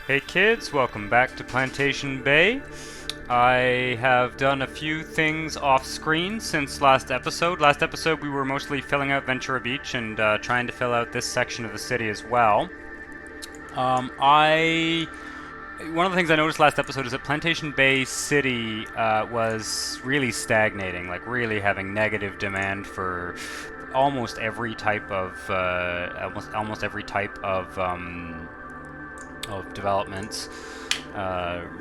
Hey kids, welcome back to Plantation Bay. I have done a few things off screen since last episode. Last episode we were mostly filling out Ventura Beach and trying to fill out this section of the city as well. I One of the things I noticed last episode is that Plantation Bay City was really stagnating, like really having negative demand for almost every type of almost every type of developments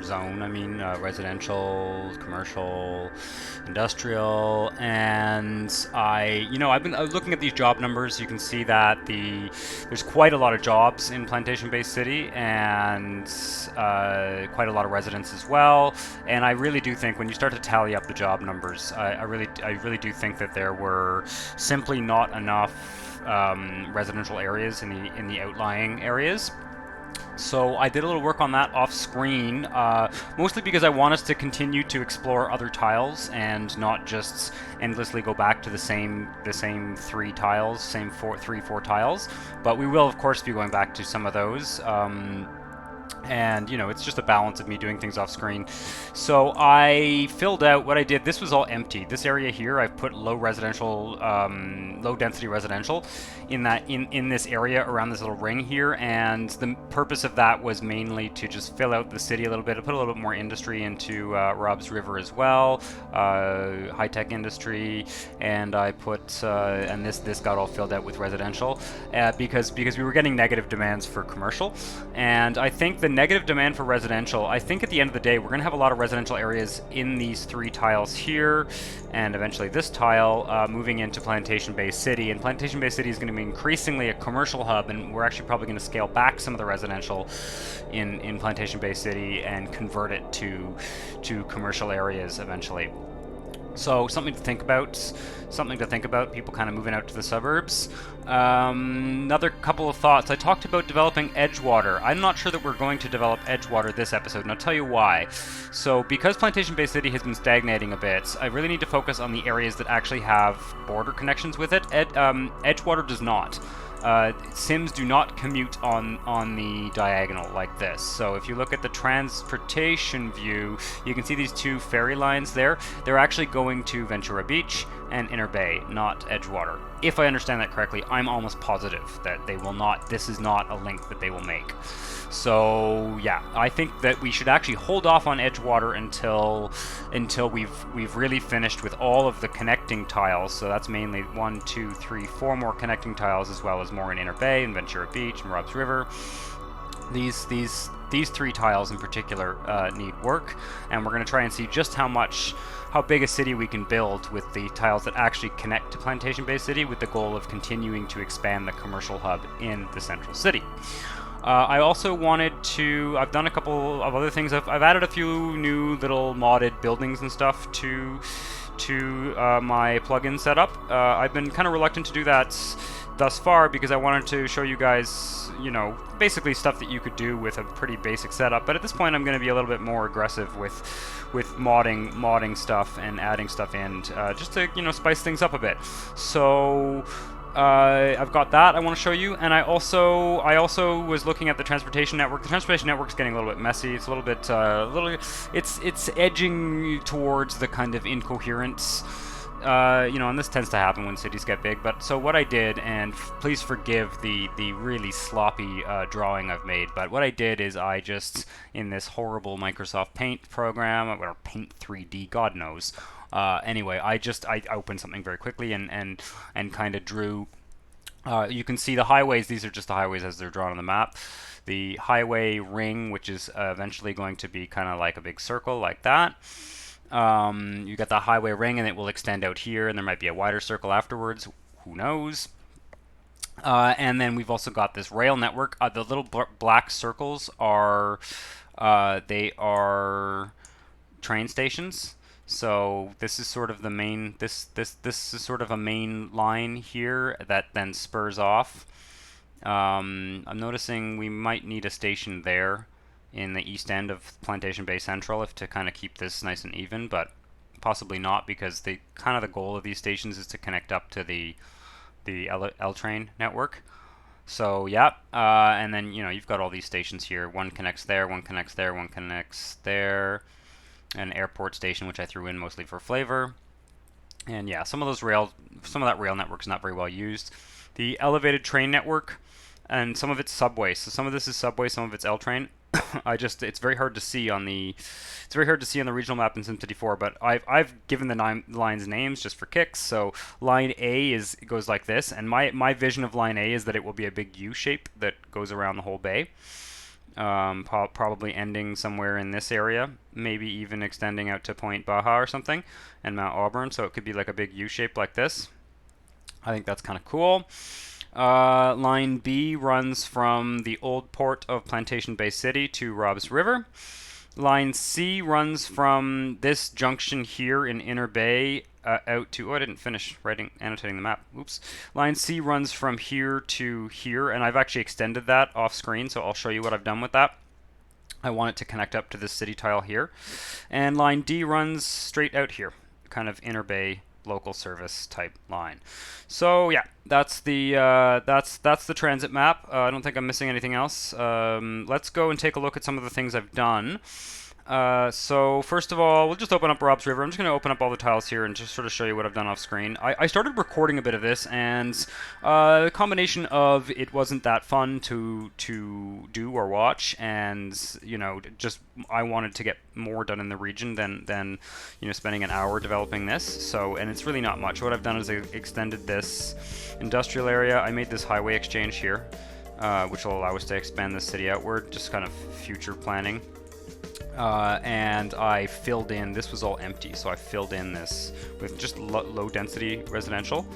zone. I mean, residential, commercial, industrial, and I've been looking at these job numbers. You can see that there's quite a lot of jobs in Plantation Bay City, and quite a lot of residents as well. And I really do think when you start to tally up the job numbers, I really do think that there were simply not enough residential areas in the outlying areas. So I did a little work on that off screen, mostly because I want us to continue to explore other tiles and not just endlessly go back to the same three tiles, four tiles. But we will of course be going back to some of those. And it's just a balance of me doing things off screen. So I filled out what I did. This was all empty. This area here, I've put low density residential in this area around this little ring here, and the purpose of that was mainly to just fill out the city a little bit. I put a little bit more industry into Rob's River as well, high tech industry, and I put and this got all filled out with residential because we were getting negative demands for commercial, and I think the negative demand for residential, I think at the end of the day, we're going to have a lot of residential areas in these three tiles here, and eventually this tile moving into Plantation Bay City. And Plantation Bay City is going to be increasingly a commercial hub, and we're actually probably going to scale back some of the residential in Plantation Bay City and convert it to commercial areas eventually. So something to think about. People kind of moving out to the suburbs. Another couple of thoughts. I talked about developing Edgewater. I'm not sure that we're going to develop Edgewater this episode, and I'll tell you why. So because Plantation Bay City has been stagnating a bit, I really need to focus on the areas that actually have border connections with it. Edgewater does not. Sims do not commute on the diagonal like this. So if you look at the transportation view, you can see these two ferry lines there. They're actually going to Ventura Beach and Inner Bay, not Edgewater. If I understand that correctly, I'm almost positive that they will not. This is not a link that they will make. So yeah, I think that we should actually hold off on Edgewater until we've really finished with all of the connecting tiles. So that's mainly 1, 2, 3, 4 more connecting tiles, as well as more in Inner Bay and Ventura Beach and Rob's River. These three tiles in particular need work, and we're going to try and see just how big a city we can build with the tiles that actually connect to Plantation Bay City, with the goal of continuing to expand the commercial hub in the central city. I also wanted to, I've done a couple of other things. I've added a few new little modded buildings and stuff to my plugin setup. I've been kind of reluctant to do that thus far because I wanted to show you guys, basically stuff that you could do with a pretty basic setup. But at this point, I'm going to be a little bit more aggressive with modding stuff and adding stuff in, just to spice things up a bit. So I've got that I want to show you, and I also was looking at the transportation network. The transportation network is getting a little bit messy. It's a little bit, it's edging towards the kind of incoherence. And this tends to happen when cities get big. But so what I did, and please forgive the really sloppy drawing I've made, but what I did is I just, in this horrible Microsoft Paint program, or Paint 3D, God knows. Anyway, I opened something very quickly and kind of drew. You can see the highways. These are just the highways as they're drawn on the map. The highway ring, which is eventually going to be kind of like a big circle like that. You got the highway ring, and it will extend out here, and there might be a wider circle afterwards. Who knows? And then we've also got this rail network. The little black circles are they are train stations. So this is sort of the main. This is sort of a main line here that then spurs off. I'm noticing we might need a station there in the east end of Plantation Bay Central to kind of keep this nice and even, but possibly not, because the goal of these stations is to connect up to the L train network. So yeah, and then you've got all these stations here. One connects there, one connects there, one connects there. An airport station, which I threw in mostly for flavor. And yeah, some of that rail network is not very well used. The elevated train network, and some of it's subway. So some of this is subway, some of it's L train. It's very hard to see on the regional map in SimCity 4, but I've given the lines names just for kicks. So line A goes like this, and my vision of line A is that it will be a big U shape that goes around the whole bay. Probably ending somewhere in this area, maybe even extending out to Point Baja or something, and Mount Auburn, so it could be like a big U shape like this. I think that's kind of cool. Line B runs from the old port of Plantation Bay City to Robb's River. Line C runs from this junction here in Inner Bay out to... Oh, I didn't finish annotating the map. Oops. Line C runs from here to here, and I've actually extended that off screen, so I'll show you what I've done with that. I want it to connect up to this city tile here. And line D runs straight out here, kind of Inner Bay local service type line. So yeah, that's the transit map. I don't think I'm missing anything else. Let's go and take a look at some of the things I've done. So first of all, we'll just open up Robb's River. I'm just going to open up all the tiles here and just sort of show you what I've done off screen. I started recording a bit of this, and the combination of it wasn't that fun to do or watch, and just I wanted to get more done in the region than spending an hour developing this. So, and it's really not much. What I've done is I extended this industrial area. I made this highway exchange here, which will allow us to expand the city outward, just kind of future planning. And I filled in, this was all empty, so I filled in this with just low density residential.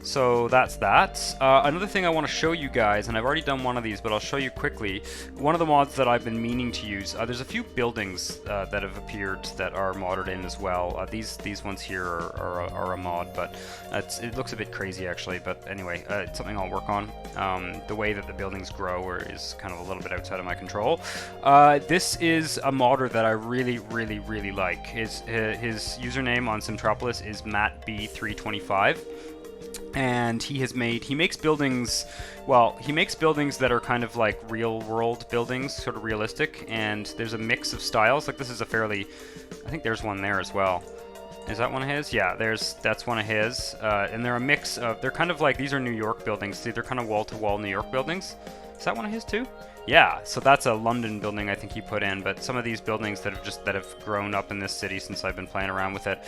So that's that. Another thing I want to show you guys, and I've already done one of these, but I'll show you quickly. One of the mods that I've been meaning to use, there's a few buildings that have appeared that are modded in as well. These ones here are a mod, but it looks a bit crazy actually, but anyway, it's something I'll work on. The way that the buildings grow is kind of a little bit outside of my control. This is a modder that I really like. His username on Simtropolis is MattB325. And he makes buildings, well, he makes buildings that are kind of like real world buildings, sort of realistic, and there's a mix of styles. Like this is a fairly, I think there's one there as well. Is that one of his? Yeah, that's one of his. And they're a mix of, they're kind of like, these are New York buildings. They're kind of wall-to-wall New York buildings. Is that one of his too? Yeah, so that's a London building I think he put in, but some of these buildings that have grown up in this city since I've been playing around with it,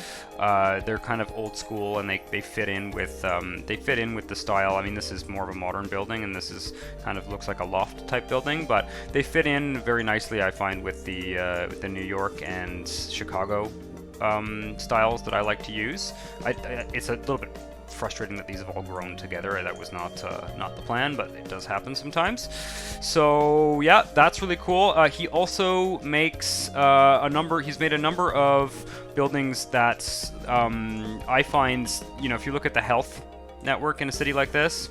they're kind of old school, and they fit in with the style. I mean, this is more of a modern building, and this is kind of looks like a loft type building, but they fit in very nicely, I find, with the New York and Chicago styles that I like to use. It's a little bit frustrating that these have all grown together. That was not the plan, but it does happen sometimes. So yeah, that's really cool. He also makes he's made a number of buildings that I find, if you look at the health network in a city like this,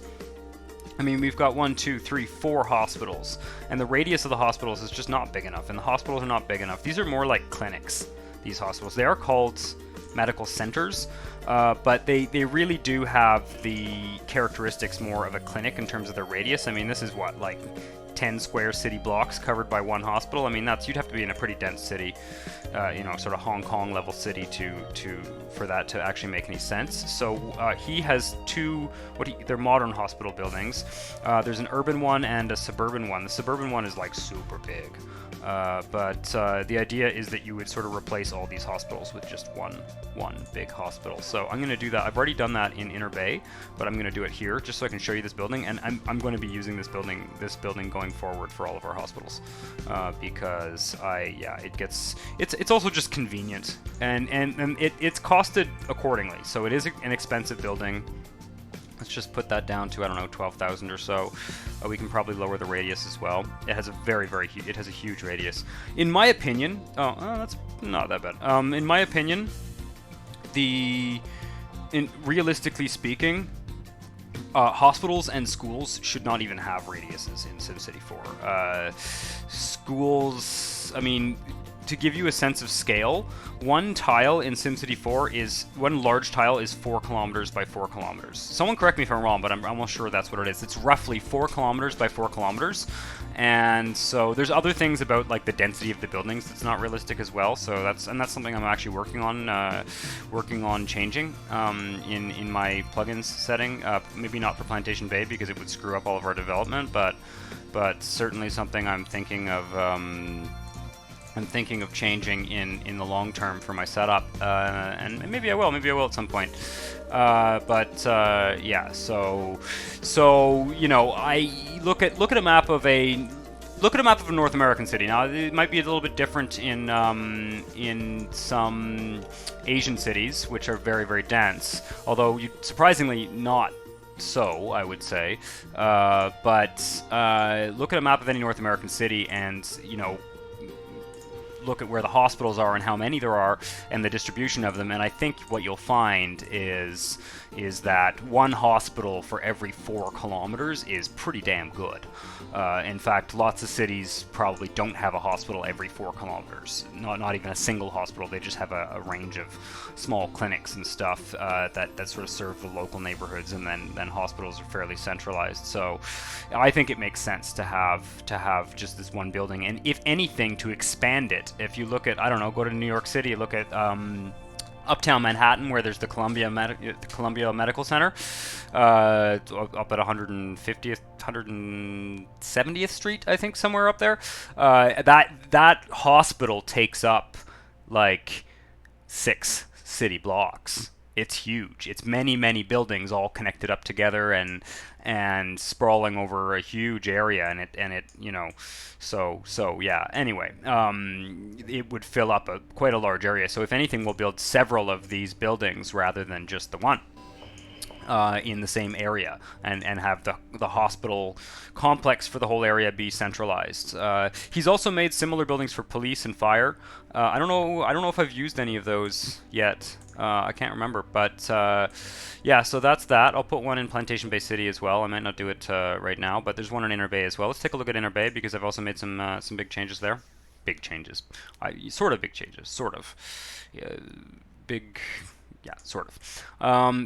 I mean, we've got 1, 2, 3, 4 hospitals, and the radius of the hospitals is just not big enough, and the hospitals are not big enough. These are more like clinics, these hospitals. They are called medical centers, but they really do have the characteristics more of a clinic in terms of their radius. I mean, this is what, like 10 square city blocks covered by one hospital. I mean, you'd have to be in a pretty dense city, sort of Hong Kong level city for that to actually make any sense. So he has two they're modern hospital buildings. There's an urban one and a suburban one. The suburban one is like super big. But the idea is that you would sort of replace all these hospitals with just one big hospital. So I'm going to do that. I've already done that in Inner Bay, but I'm going to do it here just so I can show you this building. And I'm going to be using this building going forward for all of our hospitals, because it's also just convenient, and it's costed accordingly. So it is an expensive building. Let's just put that down to, I don't know, 12,000 or so. We can probably lower the radius as well. It has a it has a huge radius. In my opinion, that's not that bad. In my opinion, realistically speaking, hospitals and schools should not even have radiuses in SimCity 4. Schools, I mean, to give you a sense of scale, one tile in SimCity 4 is, one large tile is 4 kilometers by 4 kilometers. Someone correct me if I'm wrong, but I'm almost sure that's what it is. It's roughly 4 kilometers by 4 kilometers. And so there's other things about like the density of the buildings that's not realistic as well. So that's something I'm actually working on changing in my plugins setting. Maybe not for Plantation Bay because it would screw up all of our development, but certainly something I'm thinking of. I'm thinking of changing in the long term for my setup, and maybe I will at some point. Yeah, so you know, I look at a map of a North American city. Now it might be a little bit different in some Asian cities, which are very, very dense. Although surprisingly not so, I would say. But look at a map of any North American city, and you know, look at where the hospitals are and how many there are and the distribution of them, and I think what you'll find is that one hospital for every 4 kilometers is pretty damn good. In fact, lots of cities probably don't have a hospital every 4 kilometers. Not even a single hospital. They just have a range of small clinics and stuff that sort of serve the local neighborhoods, and then hospitals are fairly centralized. So I think it makes sense to have just this one building, and if anything, to expand it. If you look at, I don't know, go to New York City, look at Uptown Manhattan, where there's the Columbia Medical Center, up at 150th, 170th Street, I think, somewhere up there. That hospital takes up like 6 city blocks. It's huge. It's many, many buildings all connected up together and sprawling over a huge area, and it you know, so yeah. Anyway, it would fill up quite a large area. So if anything, we'll build several of these buildings rather than just the one in the same area, and have the hospital complex for the whole area be centralized. He's also made similar buildings for police and fire. I don't know if I've used any of those yet. I can't remember, but yeah, so that's that. I'll put one in Plantation Bay City as well. I might not do it right now, but there's one in Inner Bay as well. Let's take a look at Inner Bay, because I've also made some big changes there. Big changes. Sort of big changes. Sort of. Big... Yeah, sort of.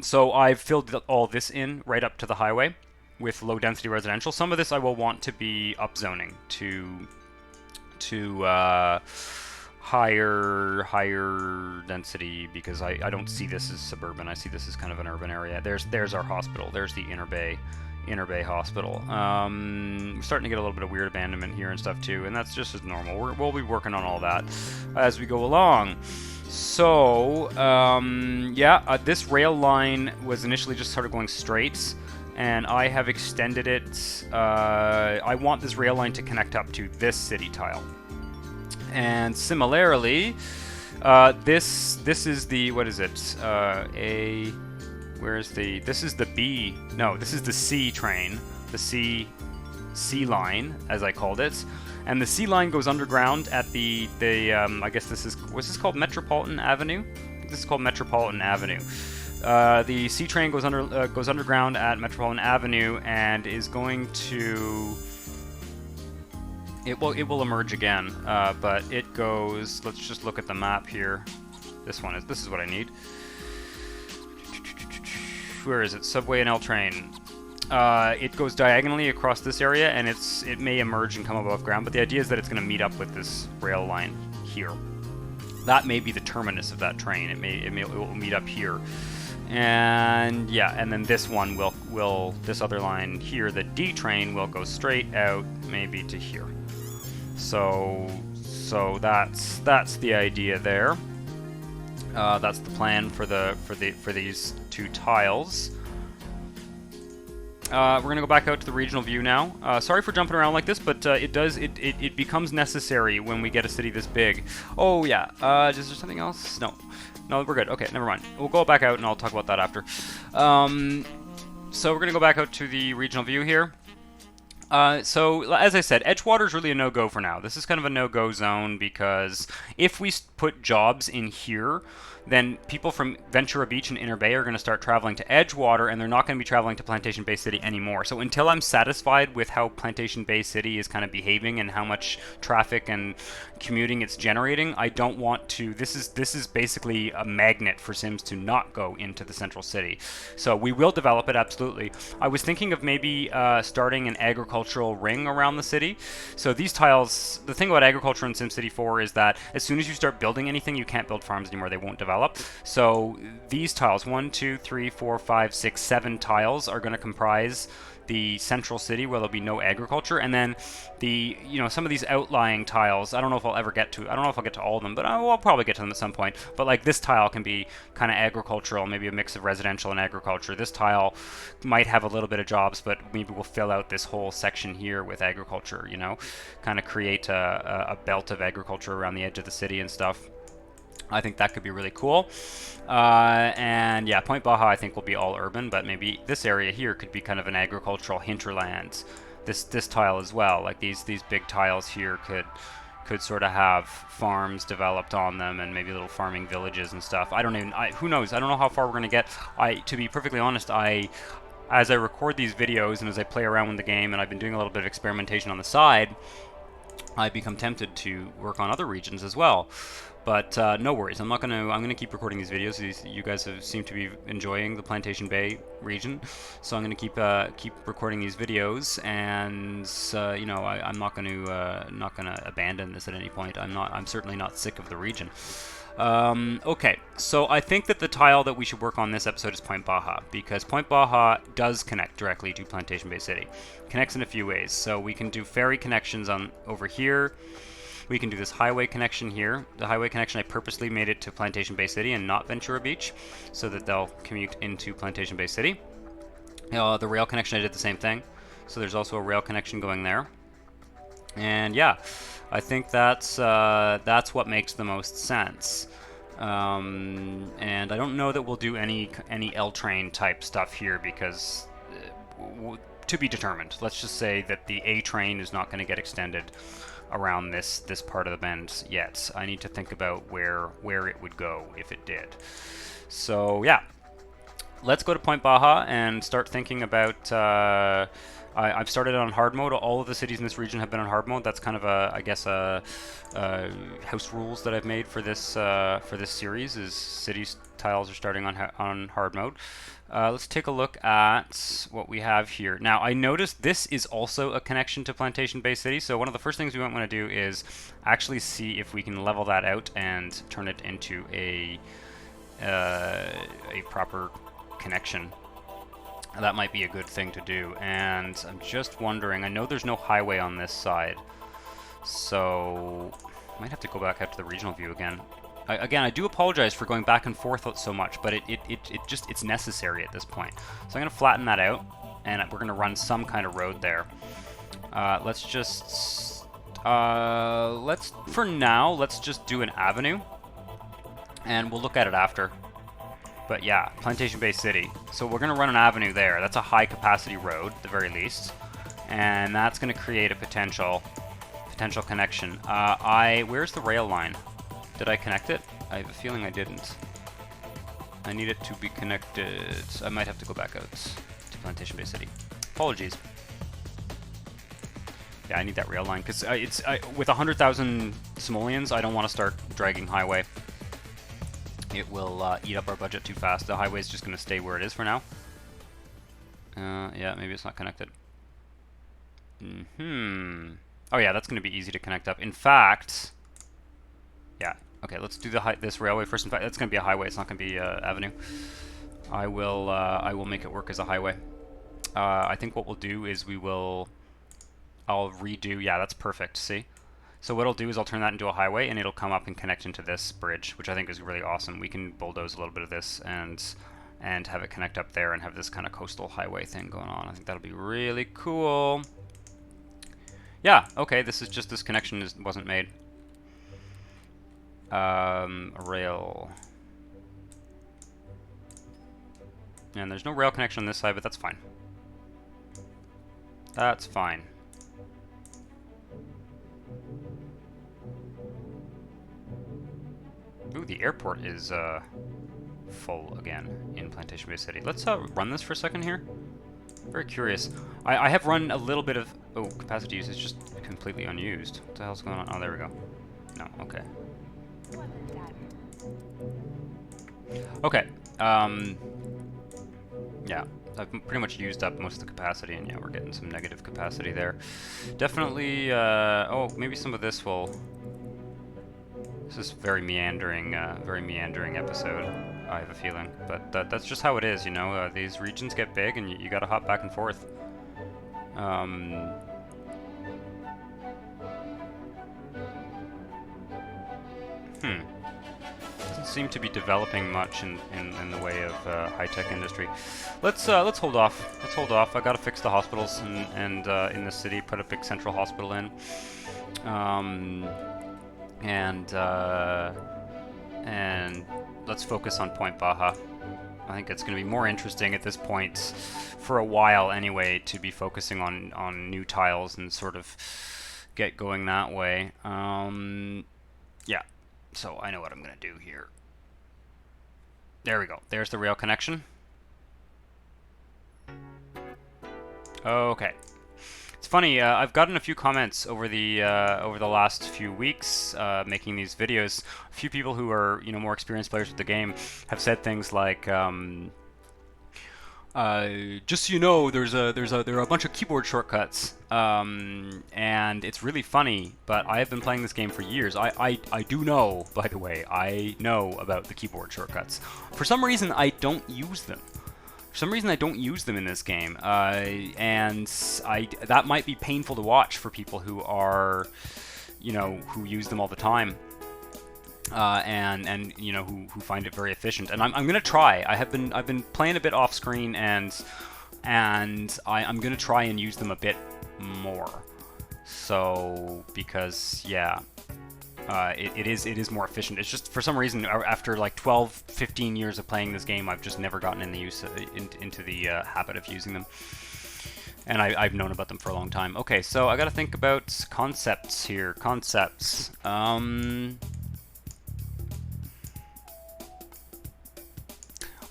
So I've filled all this in right up to the highway with low-density residential. Some of this I will want to be upzoning to higher density, because I don't see this as suburban. I see this as kind of an urban area. There's our hospital. There's the Inner Bay Hospital. We're starting to get a little bit of weird abandonment here and stuff too, and that's just as normal. We'll be working on all that as we go along. So, yeah, this rail line was initially just sort of going straight, and I have extended it. I want this rail line to connect up to this city tile. And similarly, this is the, what is it? This is the B, no, this is the C train, the C line, as I called it. And the C line goes underground at the I guess was this called Metropolitan Avenue? I think this is called Metropolitan Avenue. The C train goes underground at Metropolitan Avenue and is going to... It will emerge again, but it goes... Let's just look at the map here. This is what I need. Where is it? Subway and L train. It goes diagonally across this area, and it may emerge and come above ground, but the idea is that it's going to meet up with this rail line here. That may be the terminus of that train. It will meet up here, and yeah, and then this one will this other line here, the D train, will go straight out maybe to here. So that's the idea there. That's the plan for these 2 tiles. We're gonna go back out to the regional view now. Sorry for jumping around like this, but it becomes necessary when we get a city this big. Oh yeah. Is there something else? No, we're good. Okay, never mind. We'll go back out and I'll talk about that after. So we're gonna go back out to the regional view here. So, as I said, Edgewater is really a no-go for now. This is kind of a no-go zone, because if we put jobs in here, then people from Ventura Beach and Inner Bay are going to start traveling to Edgewater, and they're not going to be traveling to Plantation Bay City anymore. So until I'm satisfied with how Plantation Bay City is kind of behaving and how much traffic and commuting it's generating, I don't want to. This is basically a magnet for Sims to not go into the central city. So we will develop it, absolutely. I was thinking of maybe starting an agricultural ring around the city. So these tiles, the thing about agriculture in SimCity 4 is that as soon as you start building anything, you can't build farms anymore. They won't develop. So these tiles, 1, 2, 3, 4, 5, 6, 7 tiles are going to comprise the central city where there'll be no agriculture, and then the some of these outlying tiles, I don't know if I'll ever get to. I don't know if I'll get to all of them, but I'll probably get to them at some point. But like this tile can be kind of agricultural, maybe a mix of residential and agriculture. This tile might have a little bit of jobs, but maybe we'll fill out this whole section here with agriculture. Kind of create a belt of agriculture around the edge of the city and stuff. I think that could be really cool. And yeah, Point Baja I think will be all urban, but maybe this area here could be kind of an agricultural hinterlands. This tile as well, like these big tiles here could sort of have farms developed on them and maybe little farming villages and stuff. Who knows? I don't know how far we're gonna get. To be perfectly honest, as I record these videos and as I play around with the game, and I've been doing a little bit of experimentation on the side, I become tempted to work on other regions as well. But no worries, I'm gonna keep recording these videos. You guys seem to be enjoying the Plantation Bay region, so I'm gonna keep recording these videos, and I'm not gonna abandon this at any point. I'm certainly not sick of the region. Okay, so I think that the tile that we should work on this episode is Point Baja, because Point Baja does connect directly to Plantation Bay City. Connects in a few ways, so we can do ferry connections on over here. We can do this highway connection here. The highway connection, I purposely made it to Plantation Bay City and not Ventura Beach, so that they'll commute into Plantation Bay City. The rail connection, I did the same thing. So there's also a rail connection going there. And yeah, I think that's what makes the most sense. And I don't know that we'll do any L train type stuff here, because to be determined. Let's just say that the A train is not going to get extended around this part of the bend yet. I need to think about where it would go if it did. So yeah, let's go to Point Baja and start thinking about. I've started on hard mode. All of the cities in this region have been on hard mode. That's kind of house rules that I've made for this series. Is cities tiles are starting on hard mode. Let's take a look at what we have here. Now, I noticed this is also a connection to Plantation Bay City, so one of the first things we might want to do is actually see if we can level that out and turn it into a proper connection. That might be a good thing to do, and I'm just wondering, I know there's no highway on this side, so I might have to go back out to the regional view again. Again, I do apologize for going back and forth so much, but it's necessary at this point. So I'm going to flatten that out, and we're going to run some kind of road there. For now, let's just do an avenue, and we'll look at it after. But yeah, Plantation Bay City. So we're going to run an avenue there. That's a high capacity road, at the very least, and that's going to create a potential connection. Where's the rail line? Did I connect it? I have a feeling I didn't. I need it to be connected. I might have to go back out to Plantation Bay City. Apologies. Yeah, I need that rail line, because with 100,000 simoleons, I don't want to start dragging highway. It will eat up our budget too fast. The highway is just going to stay where it is for now. Yeah, maybe it's not connected. Oh yeah, that's going to be easy to connect up. In fact, yeah. Okay, let's do this railway first. In fact, that's going to be a highway. It's not going to be an avenue. I will make it work as a highway. I think what we'll do is I'll redo. Yeah, that's perfect. See. So what I'll do is I'll turn that into a highway, and it'll come up and connect into this bridge, which I think is really awesome. We can bulldoze a little bit of this and have it connect up there and have this kind of coastal highway thing going on. I think that'll be really cool. Yeah. Okay. This connection wasn't made. Rail. And there's no rail connection on this side, but that's fine. That's fine. Ooh, the airport is full again in Plantation Bay City. Let's run this for a second here. Very curious. I have run a little bit of... Oh, capacity use is just completely unused. What the hell's going on? Oh, there we go. No, okay. Okay. Yeah, I've pretty much used up most of the capacity, and yeah, we're getting some negative capacity there. Definitely, oh, maybe some of this will... This is very meandering episode, I have a feeling. But that's just how it is, you know? These regions get big, and you gotta hop back and forth. Doesn't seem to be developing much in the way of high-tech industry. Let's hold off. Let's hold off. I gotta fix the hospitals and in the city, put a big central hospital in. And let's focus on Point Baja. I think it's going to be more interesting at this point, for a while anyway, to be focusing on new tiles and sort of get going that way. Yeah, so I know what I'm going to do here. There we go. There's the rail connection. Okay. It's funny, I've gotten a few comments over the last few weeks making these videos. A few people who are, you know, more experienced players with the game have said things like, just so you know, there are a bunch of keyboard shortcuts, and it's really funny. But I have been playing this game for years. I do know, by the way, I know about the keyboard shortcuts. For some reason, I don't use them. For some reason, I don't use them in this game, and that might be painful to watch for people who are, you know, who use them all the time, and you know, who find it very efficient. And I'm gonna try. I've been playing a bit off screen, and I'm gonna try and use them a bit more. So because yeah. It is more efficient. It's just, for some reason, after like 12-15 years of playing this game, I've just never gotten in the into the habit of using them. And I've known about them for a long time. Okay, so I gotta think about concepts here. Concepts. I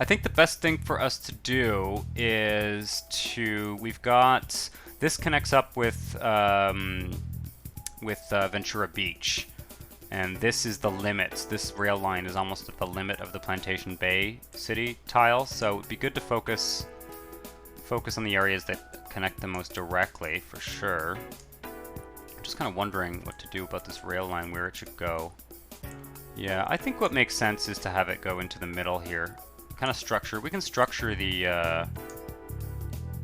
think the best thing for us to do is we've got, this connects up with Ventura Beach. And this is the limit. This rail line is almost at the limit of the Plantation Bay city tile, so it'd be good to focus on the areas that connect the most directly, for sure. I'm just kind of wondering what to do about this rail line, where it should go. Yeah, I think what makes sense is to have it go into the middle here. Kind of structure. We can structure the.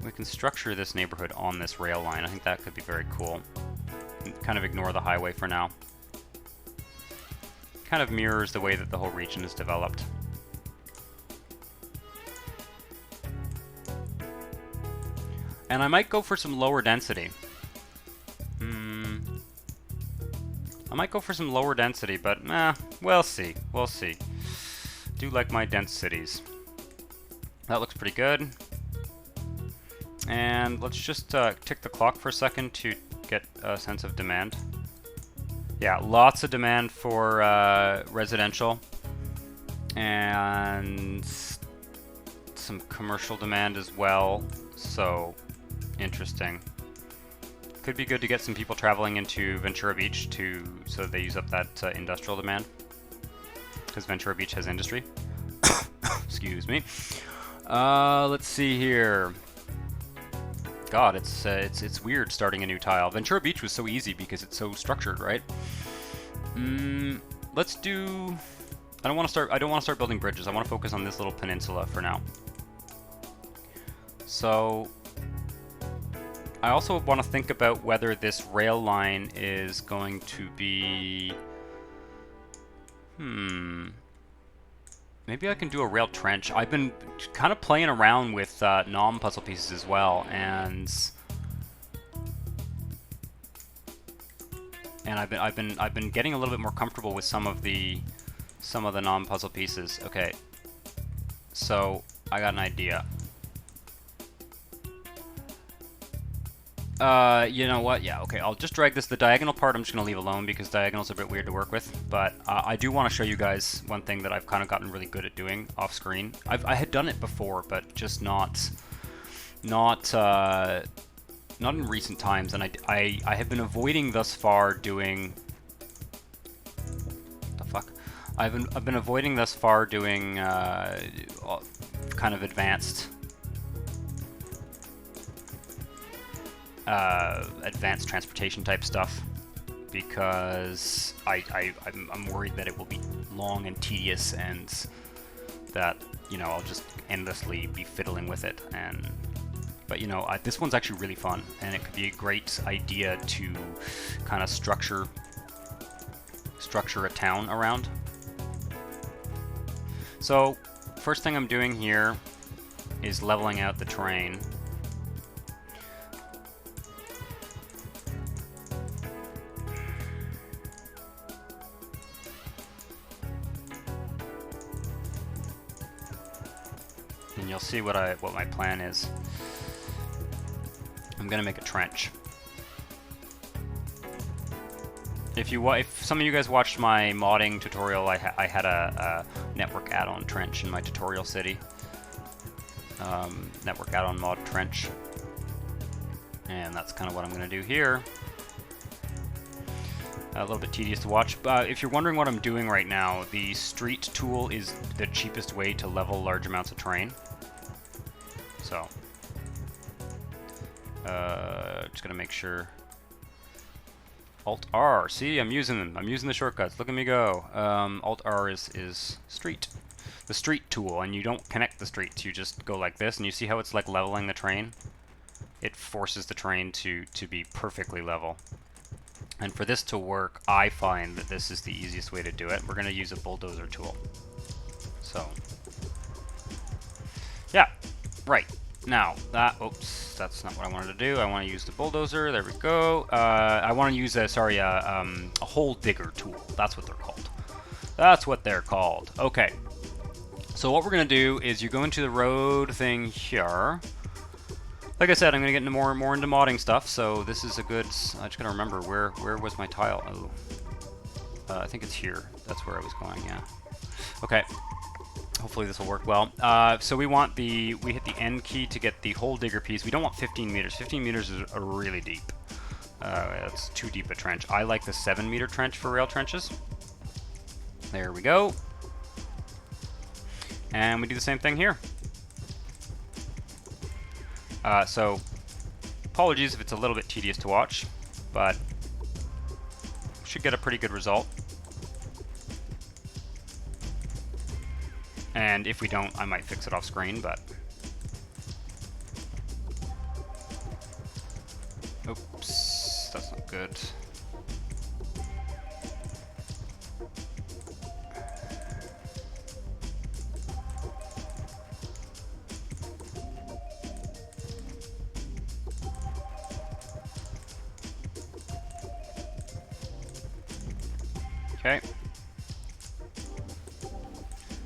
We can structure this neighborhood on this rail line. I think that could be very cool. And kind of ignore the highway for now. Kind of mirrors the way that the whole region is developed. And I might go for some lower density. I might go for some lower density, but we'll see. We'll see. Do like my dense cities. That looks pretty good. And let's just tick the clock for a second to get a sense of demand. Yeah, lots of demand for residential, and some commercial demand as well, so interesting. Could be good to get some people traveling into Ventura Beach so they use up that industrial demand, because Ventura Beach has industry. Excuse me. Let's see here. God, it's weird starting a new tile. Ventura Beach was so easy because it's so structured, right? Let's do. I don't want to start building bridges. I want to focus on this little peninsula for now. So I also want to think about whether this rail line is going to be. Maybe I can do a rail trench. I've been kind of playing around with nom puzzle pieces as well, and I've been getting a little bit more comfortable with some of the nom puzzle pieces. Okay, so I got an idea. You know what? Yeah, okay. I'll just drag this. The diagonal part I'm just going to leave alone because diagonal's a bit weird to work with. But I do want to show you guys one thing that I've kind of gotten really good at doing off screen. I had done it before, but just not in recent times. And I have been avoiding thus far doing. What the fuck? I've been avoiding thus far doing kind of advanced transportation type stuff because I'm worried that it will be long and tedious and that, you know, I'll just endlessly be fiddling with it. But you know, this one's actually really fun and it could be a great idea to kind of structure a town around. So first thing I'm doing here is leveling out the terrain. And you'll see what my plan is. I'm gonna make a trench. If some of you guys watched my modding tutorial, I had a network add-on trench in my tutorial city. Network add-on mod trench. And that's kind of what I'm gonna do here. A little bit tedious to watch. If you're wondering what I'm doing right now, the street tool is the cheapest way to level large amounts of terrain. So, just gonna make sure. Alt R. See, I'm using them. I'm using the shortcuts. Look at me go. Alt R is street. The street tool, and you don't connect the streets. You just go like this, and you see how it's like leveling the terrain. It forces the terrain to be perfectly level. And for this to work, I find that this is the easiest way to do it. We're going to use a bulldozer tool. So, yeah, right. Now, oops, that's not what I wanted to do. I want to use the bulldozer. There we go. I want to use a hole digger tool. That's what they're called. That's what they're called. Okay. So what we're going to do is you go into the road thing here. Like I said, I'm going to get into more into modding stuff, so this is a good... I just got to remember, where was my tile? Oh. I think it's here. That's where I was going, yeah. Okay. Hopefully this will work well. So we hit the end key to get the hole digger piece. We don't want 15 meters. 15 meters is really deep. That's too deep a trench. I like the 7-meter trench for rail trenches. There we go. And we do the same thing here. So, apologies if it's a little bit tedious to watch, but should get a pretty good result. And if we don't, I might fix it off screen, but... Oops, that's not good. Okay.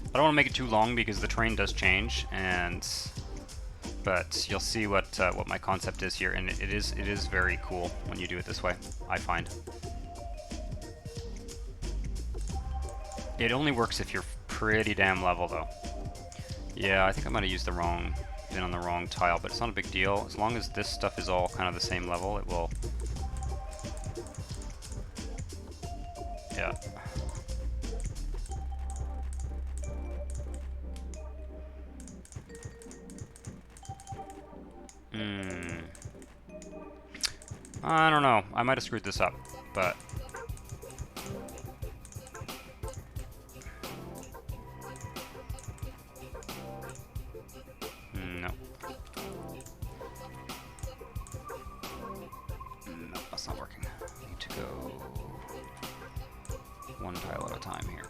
I don't want to make it too long because the terrain does change, but you'll see what my concept is here, and it is very cool when you do it this way, I find. It only works if you're pretty damn level, though. Yeah, I think I might have been on the wrong tile, but it's not a big deal. As long as this stuff is all kind of the same level, it will... Yeah. I don't know. I might have screwed this up, but... No. No, that's not working. I need to go one tile at a time here.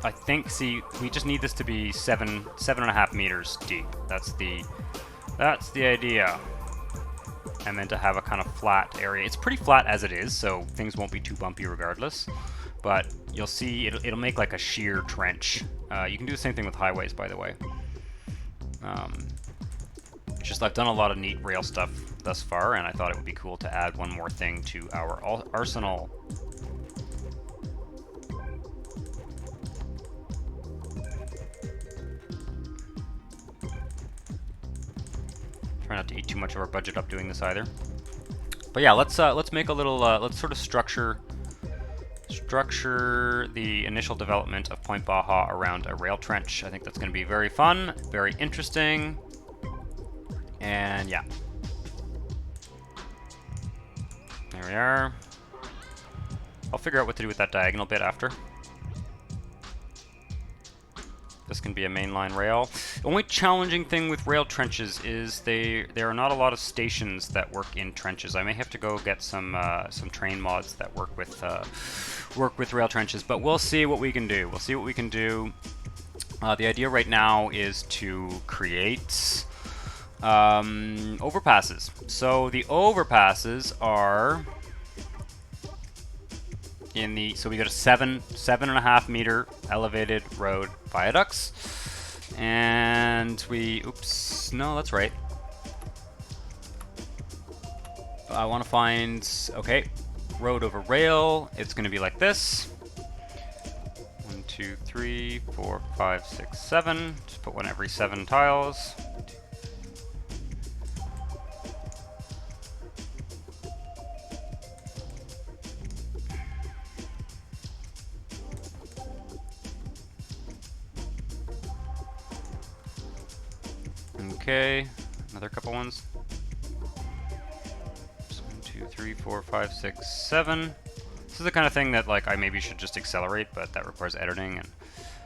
I think, see, we just need this to be 7.5 meters deep. That's the idea. And then to have a kind of flat area. It's pretty flat as it is, so things won't be too bumpy regardless. But you'll see it'll make like a sheer trench. You can do the same thing with highways, by the way. Just I've done a lot of neat rail stuff thus far, and I thought it would be cool to add one more thing to our arsenal. Try not to eat too much of our budget up doing this either. But yeah, let's make a little let's sort of structure the initial development of Point Baja around a rail trench. I think that's going to be very fun, very interesting, and yeah. There we are. I'll figure out what to do with that diagonal bit after. This can be a mainline rail. The only challenging thing with rail trenches is there are not a lot of stations that work in trenches. I may have to go get some train mods that work with rail trenches, but we'll see what we can do. We'll see what we can do. The idea right now is to create overpasses. So the overpasses are in the, so we got a 7.5 meter elevated road viaducts, and we, oops, no, that's right. I want to find, okay, road over rail. It's going to be like this. 1, 2, 3, 4, 5, 6, 7. Just put one every 7 tiles. Okay, another couple ones. 1, 2, 3, 4, 5, 6, 7. This is the kind of thing that like I maybe should just accelerate, but that requires editing, and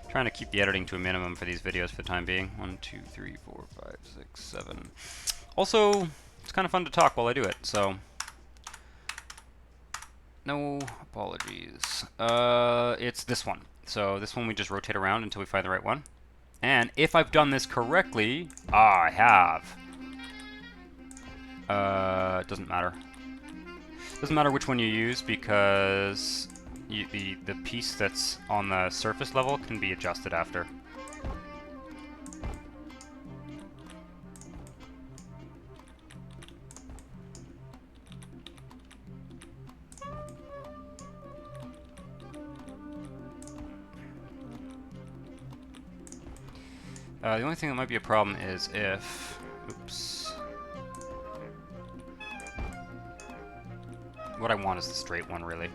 I'm trying to keep the editing to a minimum for these videos for the time being. 1, 2, 3, 4, 5, 6, 7. Also, it's kind of fun to talk while I do it, so no apologies. It's this one. So this one we just rotate around until we find the right one. And if I've done this correctly, I have. It doesn't matter. Doesn't matter which one you use, because the piece that's on the surface level can be adjusted after. The only thing that might be a problem is if, oops. What I want is the straight one, really.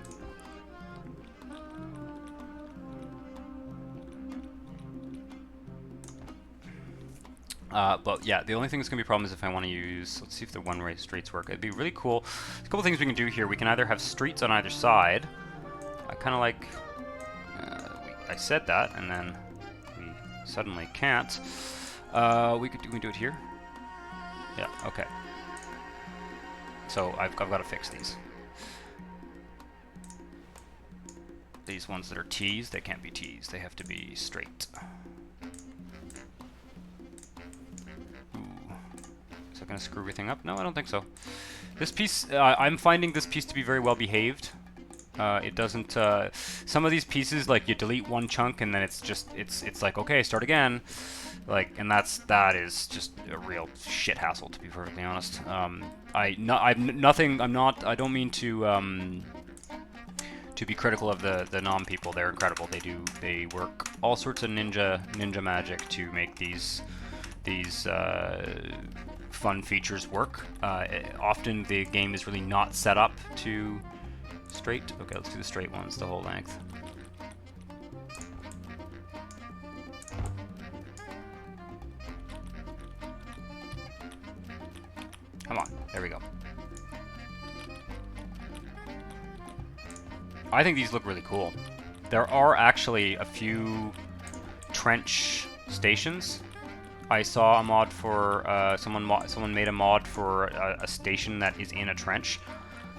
But yeah, the only thing that's going to be a problem is if I want to use, let's see if the one-way streets work. It'd be really cool. There's a couple things we can do here. We can either have streets on either side. I kind of like, I said that, and then suddenly can't. We do it here? Yeah, okay. So I've got to fix these. These ones that are T's, they can't be T's. They have to be straight. Ooh. Is that going to screw everything up? No, I don't think so. This piece, I'm finding this piece to be very well behaved. It doesn't, some of these pieces, like, you delete one chunk and then it's just, it's like, okay, start again. Like, and that is just a real shit hassle, to be perfectly honest. I don't mean to be critical of the Nom people. They're incredible. They work all sorts of ninja magic to make these fun features work. Often the game is really not set up to straight. Okay, let's do the straight ones the whole length. Come on, there we go. I think these look really cool. There are actually a few trench stations. I saw a mod for someone made a mod for a station that is in a trench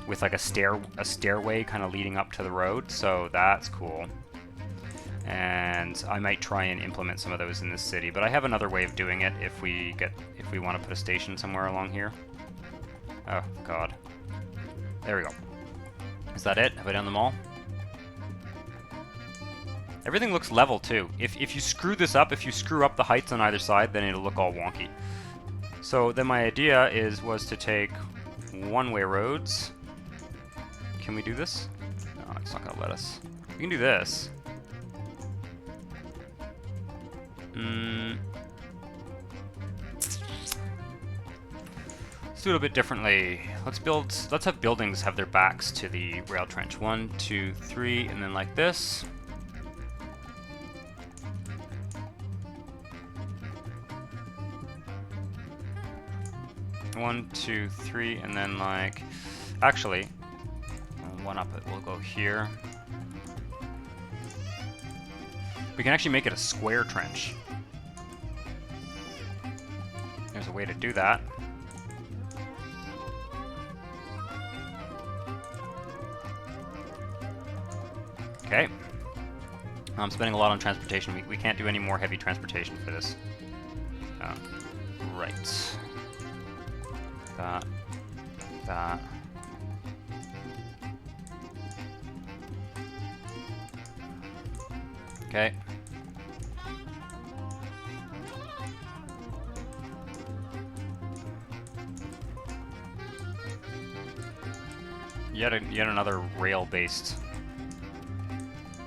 with like a stairway kind of leading up to the road, so that's cool. And I might try and implement some of those in this city, but I have another way of doing it if we want to put a station somewhere along here. Oh god. There we go. Is that it? Have I done them all? Everything looks level too. If you screw this up, if you screw up the heights on either side, then it'll look all wonky. So then my idea was to take one-way roads. Can we do this? No, it's not gonna let us. We can do this. Let's do it a bit differently. Let's have buildings have their backs to the rail trench. 1, 2, 3, and then like this. One, two, three, and then like, actually, one up it will go here. We can actually make it a square trench. There's a way to do that. Okay. I'm spending a lot on transportation. We can't do any more heavy transportation for this. Right. That. Okay. Yet another rail-based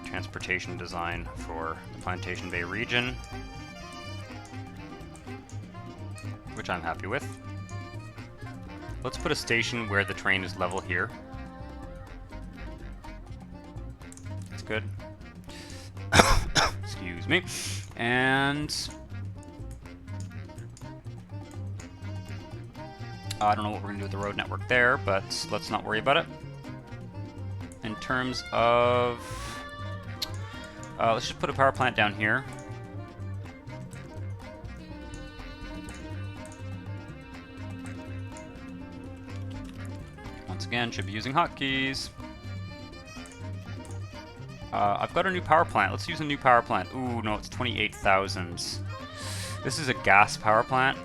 transportation design for the Plantation Bay region, which I'm happy with. Let's put a station where the train is level here. That's good. Excuse me. And I don't know what we're going to do with the road network there, but let's not worry about it. In terms of... let's just put a power plant down here. Once again, should be using hotkeys. I've got a new power plant. Let's use a new power plant. Ooh, no, it's 28,000. This is a gas power plant.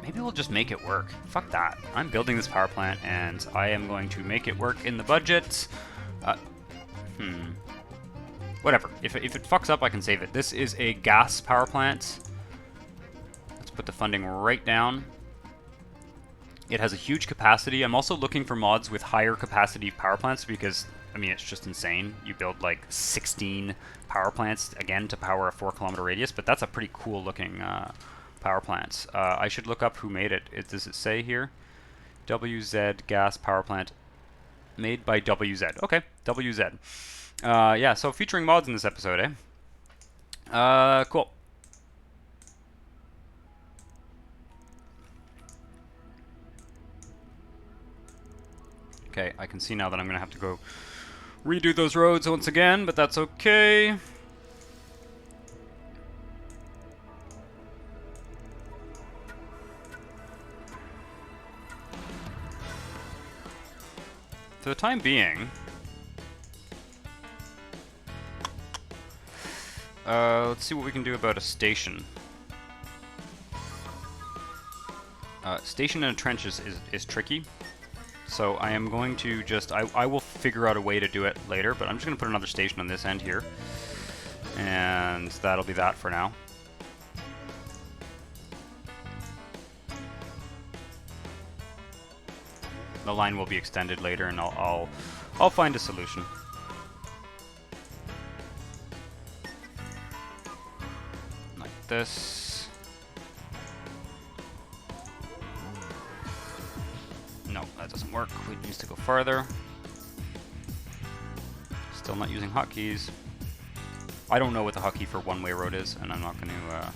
Maybe we'll just make it work. Fuck that. I'm building this power plant, and I am going to make it work in the budget. Whatever. If it fucks up, I can save it. This is a gas power plant. Let's put the funding right down. It has a huge capacity. I'm also looking for mods with higher capacity power plants because, I mean, it's just insane. You build like 16 power plants, again, to power a 4-kilometer radius, but that's a pretty cool looking power plant. I should look up who made it. Does it say here? WZ gas power plant made by WZ. Okay, WZ. Yeah, so featuring mods in this episode, eh? Cool. Okay, I can see now that I'm going to have to go redo those roads once again, but that's okay. For the time being, let's see what we can do about a station. Station in a trench is tricky. So I am going to just, I will figure out a way to do it later, but I'm just going to put another station on this end here. And that'll be that for now. The line will be extended later, and I'll find a solution. Like this. No, that doesn't work. We need to go farther. Still not using hotkeys. I don't know what the hotkey for one-way road is, and I'm not going to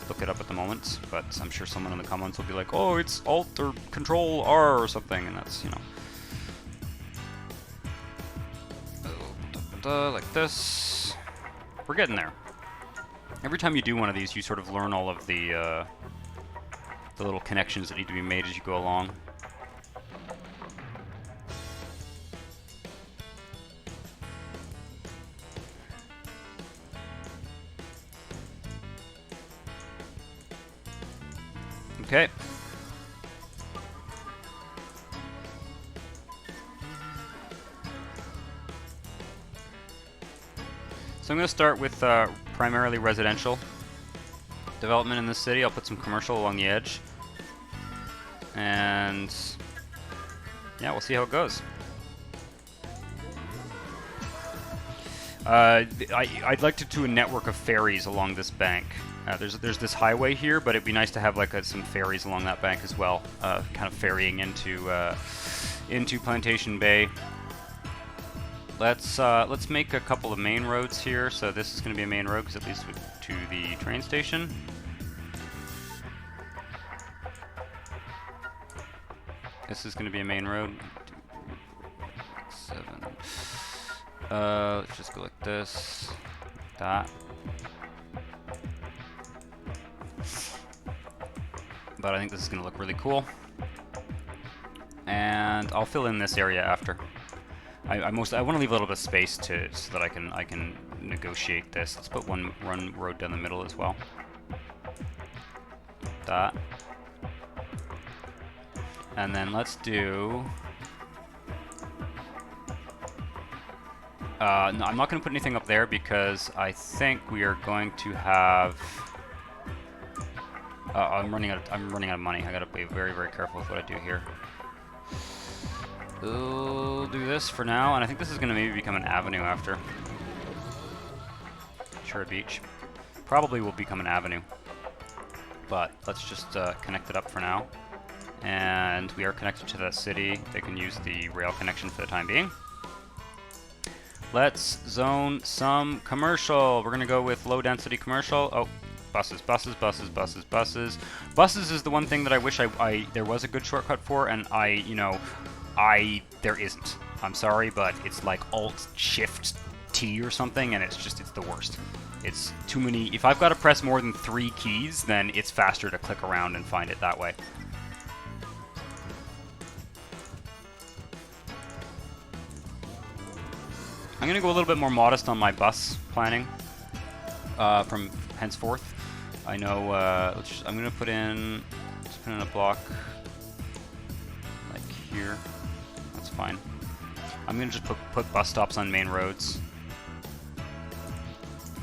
look it up at the moment, but I'm sure someone in the comments will be like, oh, it's Alt or Control R or something, and that's, you know. Like this. We're getting there. Every time you do one of these, you sort of learn all of the little connections that need to be made as you go along. Okay. So I'm going to start with primarily residential development in this city. I'll put some commercial along the edge. and yeah, we'll see how it goes. I'd like to do a network of ferries along this bank. There's this highway here, but it'd be nice to have like some ferries along that bank as well, kind of ferrying into Plantation Bay. Let's make a couple of main roads here. So this is going to be a main road because it leads to the train station. This is going to be a main road. 7. Let's just go like this, that. But I think this is going to look really cool. And I'll fill in this area after. I want to leave a little bit of space so that I can negotiate this. Let's put one road down the middle as well. That. And then let's do. No, I'm not going to put anything up there because I think we are going to have. I'm running out of money. I gotta be very, very careful with what I do here. We'll do this for now, and I think this is gonna maybe become an avenue after. Shore Beach. Probably will become an avenue. But let's just connect it up for now. And we are connected to that city. They can use the rail connection for the time being. Let's zone some commercial. We're gonna go with low density commercial. Oh, buses, buses, buses, buses, buses. Buses is the one thing that I wish there was a good shortcut for, and there isn't. I'm sorry, but it's like Alt-Shift-T or something, and it's the worst. It's too many. If I've got to press more than 3 keys, then it's faster to click around and find it that way. I'm going to go a little bit more modest on my bus planning from henceforth. I know, I'm going to put in a block like here. That's fine. I'm going to just put bus stops on main roads.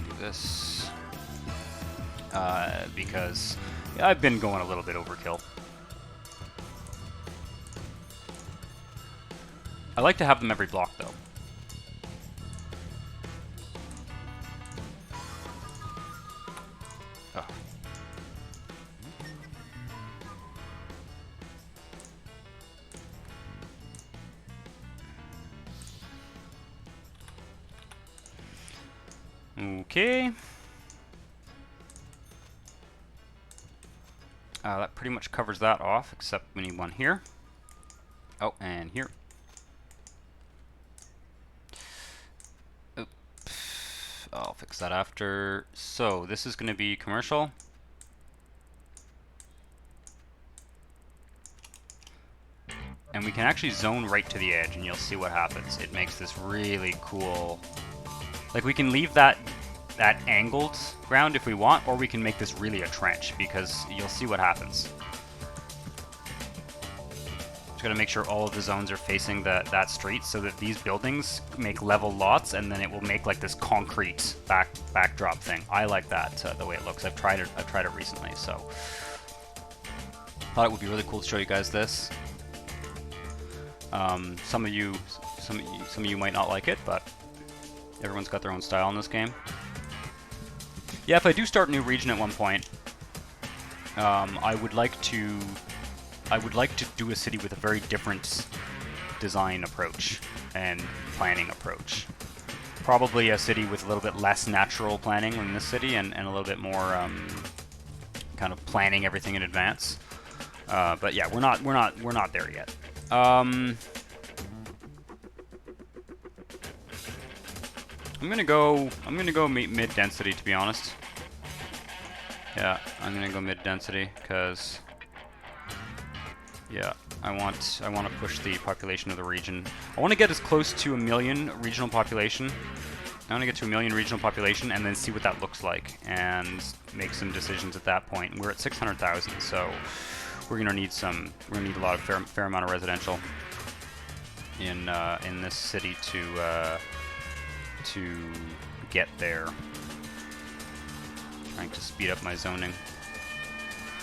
Do this. Because I've been going a little bit overkill. I like to have them every block though. Okay. That pretty much covers that off, except we need one here. Oh, and here. Oops. I'll fix that after. So this is going to be commercial. And we can actually zone right to the edge, and you'll see what happens. It makes this really cool. Like, we can leave that angled ground if we want, or we can make this really a trench, because you'll see what happens. Just gotta make sure all of the zones are facing that street, so that these buildings make level lots, and then it will make like this concrete backdrop thing. I like that the way it looks. I've tried it recently, so thought it would be really cool to show you guys this. Some of you might not like it, but everyone's got their own style in this game. Yeah, if I do start a new region at one point, I would like to do a city with a very different design approach and planning approach. Probably a city with a little bit less natural planning than this city, and a little bit more kind of planning everything in advance. But yeah, we're not there yet. I'm gonna go mid density, to be honest. Yeah, I'm gonna go mid density because yeah, I want to push the population of the region. I want to get as close to 1 million regional population. I want to get to 1 million regional population and then see what that looks like and make some decisions at that point. We're at 600,000, so we're gonna need a lot of fair amount of residential in this city to get there. Trying to speed up my zoning.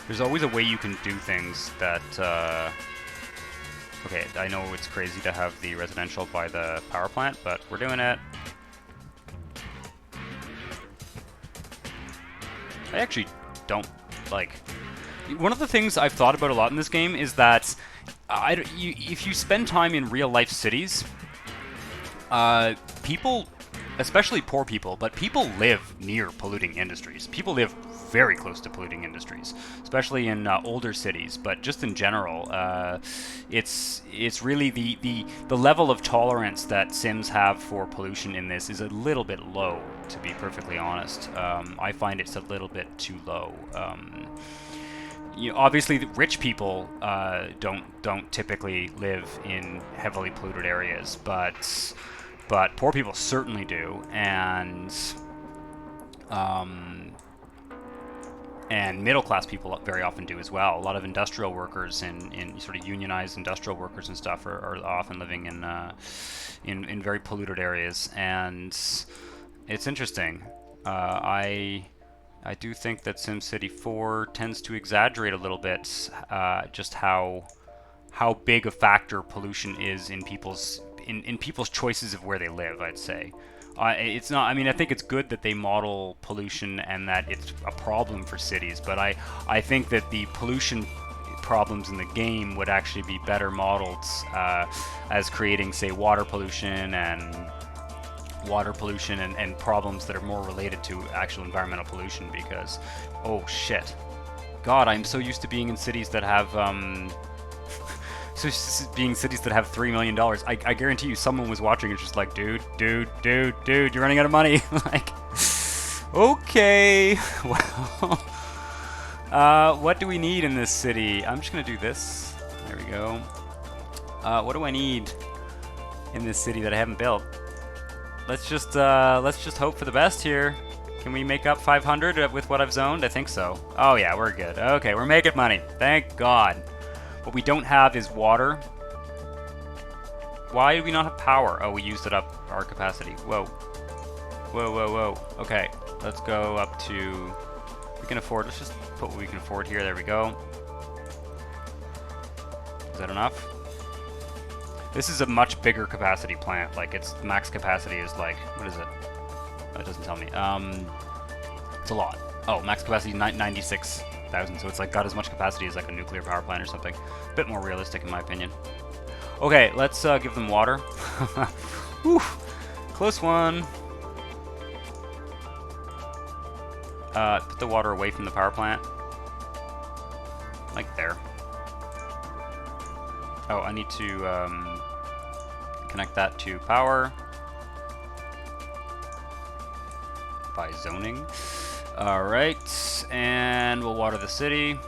There's always a way you can do things that... okay, I know it's crazy to have the residential by the power plant, but we're doing it. I actually don't like... One of the things I've thought about a lot in this game is that if you spend time in real-life cities, people, especially poor people, but people live near polluting industries. People live very close to polluting industries, especially in older cities. But just in general, it's really the level of tolerance that Sims have for pollution in this is a little bit low, to be perfectly honest. I find it's a little bit too low. Obviously, the rich people don't typically live in heavily polluted areas, but poor people certainly do, and middle-class people very often do as well. A lot of industrial workers in sort of unionized industrial workers and stuff are often living in very polluted areas, and it's interesting. I do think that SimCity 4 tends to exaggerate a little bit just how big a factor pollution is in people's choices of where they live, I'd say. It's not. I mean, I think it's good that they model pollution and that it's a problem for cities, but I think that the pollution problems in the game would actually be better modeled as creating, say, water pollution and problems that are more related to actual environmental pollution, because, oh shit, God, I'm so used to being in cities that have $3 million. I guarantee you someone was watching and just like, dude, you're running out of money. Like, okay, well, what do we need in this city? I'm just gonna do this. There we go. What do I need in this city that I haven't built? Let's just hope for the best here. Can we make up 500 with what I've zoned? I think so. Oh yeah, we're good. Okay, we're making money. Thank God. What we don't have is water. Why do we not have power? Oh, we used it up our capacity. Whoa. Okay, let's go up to... We can afford... Let's just put what we can afford here. There we go. Is that enough? This is a much bigger capacity plant. Like, its max capacity is like... What is it? Oh, it doesn't tell me. It's a lot. Oh, max capacity 96,000. So it's like got as much capacity as like a nuclear power plant or something. A bit more realistic in my opinion. Okay, let's give them water. Whew, close one. Put the water away from the power plant. Like there. Oh, I need to connect that to power by zoning. Alright, and we'll water the city.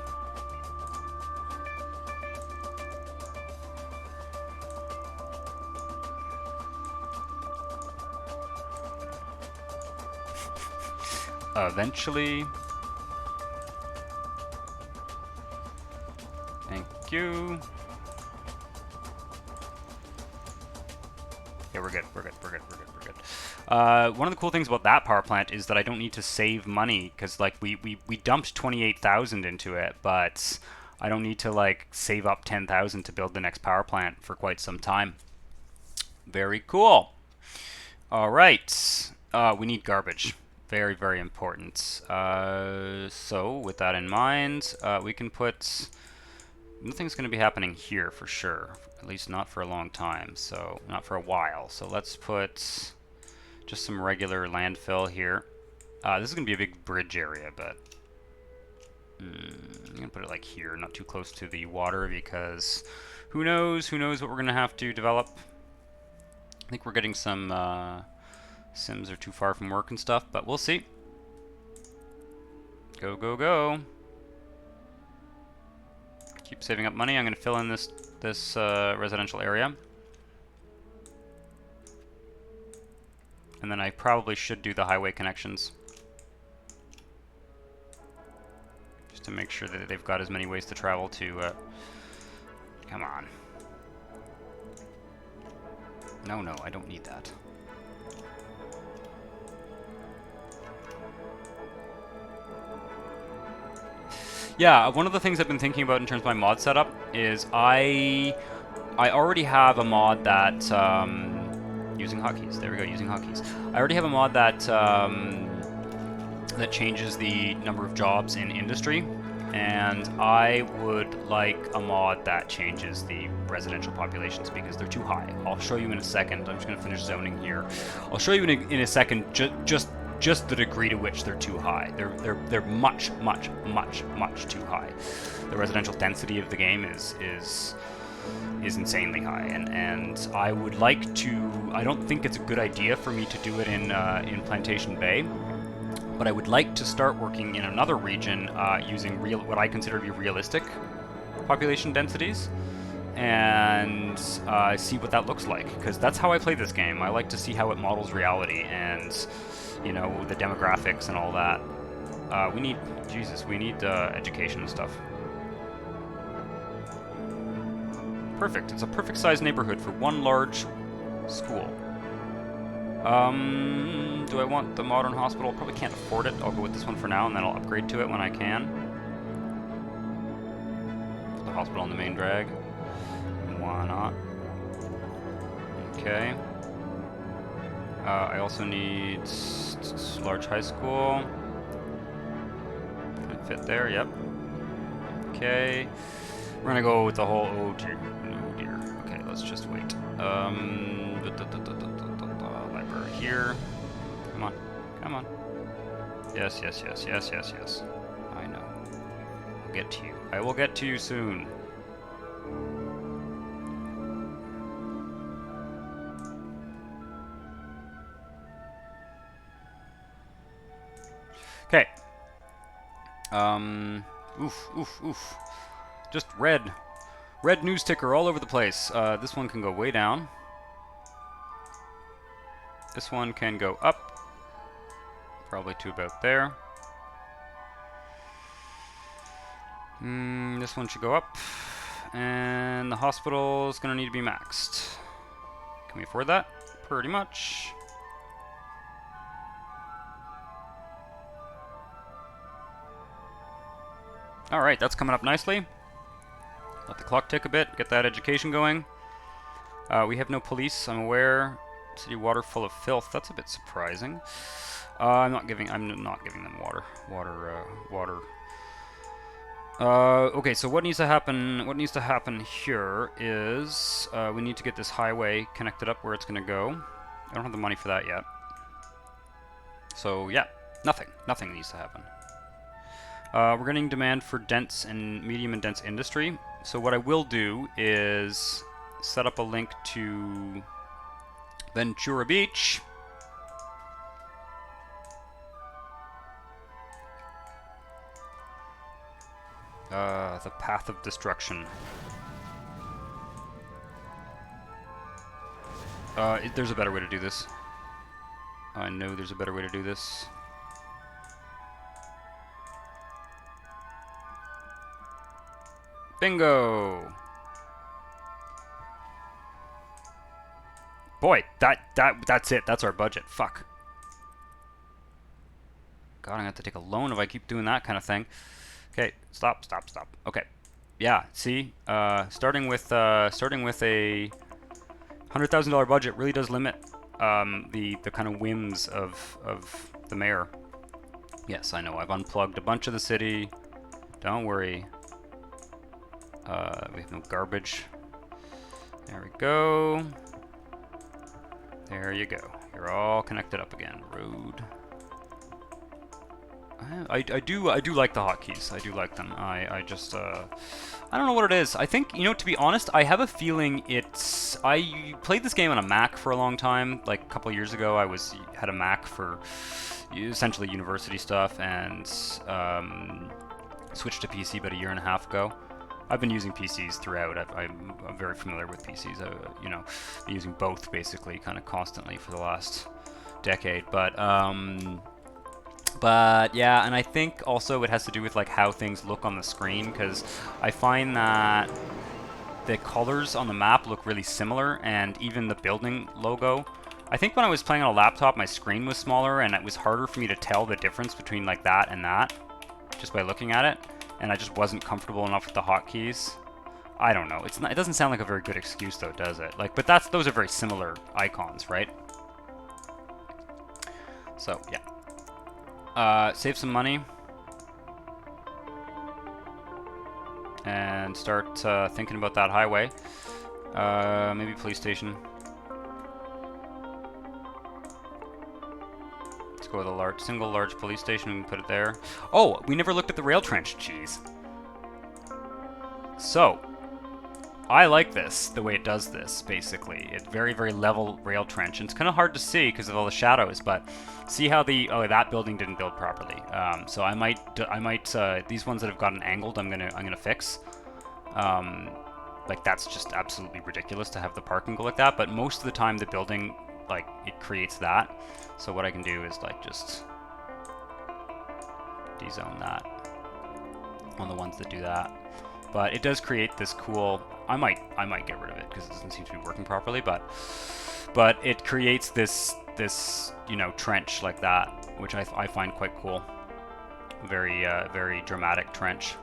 Eventually. Thank you. Okay, we're good. One of the cool things about that power plant is that I don't need to save money, because like we dumped 28,000 into it, but I don't need to like save up 10,000 to build the next power plant for quite some time. Very cool. All right, we need garbage. Very, very important. So with that in mind, we can put... Nothing's going to be happening here for sure. At least not for a long time. So, not for a while. So let's put just some regular landfill here. This is going to be a big bridge area, but... I'm going to put it like here, not too close to the water, because who knows what we're going to have to develop. I think we're getting some... Sims are too far from work and stuff, but we'll see. Go, go, go. Keep saving up money. I'm going to fill in this residential area. And then I probably should do the highway connections. Just to make sure that they've got as many ways to travel to... Come on. No, I don't need that. Yeah, one of the things I've been thinking about in terms of my mod setup is I already have a mod that using hotkeys. There we go, using hotkeys. I already have a mod that that changes the number of jobs in industry, and I would like a mod that changes the residential populations because they're too high. I'll show you in a second. I'm just going to finish zoning here. I'll show you in a second just the degree to which they're too high. They're much too high. The residential density of the game is insanely high, and I would like to. I don't think it's a good idea for me to do it in Plantation Bay, but I would like to start working in another region using what I consider to be realistic population densities, and see what that looks like, because that's how I play this game. I like to see how it models reality and, you know, the demographics and all that. We need education and stuff. Perfect. It's a perfect sized neighborhood for one large school. Do I want the modern hospital? Probably can't afford it. I'll go with this one for now, and then I'll upgrade to it when I can. Put the hospital on the main drag. Why not? Okay. I also need large high school. Can it fit there? Yep. Okay. We're gonna go with the whole. Oh dear. Oh dear. Okay, let's just wait. Library here. Come on. Come on. Yes. I know. I'll get to you. I will get to you soon. Okay. Oof. Just red news ticker all over the place. This one can go way down. This one can go up. Probably to about there. This one should go up. And the hospital is going to need to be maxed. Can we afford that? Pretty much. Alright, that's coming up nicely. Let the clock tick a bit, get that education going. We have no police, I'm aware. City water full of filth. That's a bit surprising. I'm not giving them water. Okay, so what needs to happen? What needs to happen here is we need to get this highway connected up where it's going to go. I don't have the money for that yet. So yeah, nothing needs to happen. We're getting demand for dense and medium and dense industry. So what I will do is set up a link to Ventura Beach. The path of destruction. There's a better way to do this. I know there's a better way to do this. Bingo! Boy, that's it. That's our budget. Fuck. God, I'm gonna have to take a loan if I keep doing that kind of thing. Okay, stop. Okay, yeah. See, starting with a $100,000 budget really does limit the kind of whims of the mayor. Yes, I know. I've unplugged a bunch of the city. Don't worry. We have no garbage. There we go. There you go. You're all connected up again. Road. I do like the hotkeys. I do like them. I just I don't know what it is. I think, you know, to be honest, I have a feeling it's. I played this game on a Mac for a long time. Like a couple of years ago, I had a Mac for essentially university stuff, and switched to PC about a year and a half ago. I've been using PCs throughout. I'm very familiar with PCs. You know, been using both basically, kind of constantly for the last decade. But yeah, and I think also it has to do with like how things look on the screen, because I find that the colors on the map look really similar, and even the building logo. I think when I was playing on a laptop, my screen was smaller, and it was harder for me to tell the difference between like that and that, just by looking at it. and I just wasn't comfortable enough with the hotkeys. I don't know. It doesn't sound like a very good excuse though, does it? Like, but those are very similar icons, right? So yeah, save some money and start thinking about that highway. Maybe police station. Let's go with a single large police station and put it there. Oh, we never looked at the rail trench. Jeez. So, I like this, the way it does this, basically. It's very, very level rail trench. And it's kind of hard to see because of all the shadows, but see how that building didn't build properly. So I might, these ones that have gotten angled, I'm gonna fix. Like, that's just absolutely ridiculous to have the parking go like that, but most of the time the building, like, it creates that. So what I can do is, like, just dezone that on the ones that do that. But it does create this cool, I might get rid of it because it doesn't seem to be working properly, but it creates this you know, trench like that, which I find quite cool. Very very dramatic trench.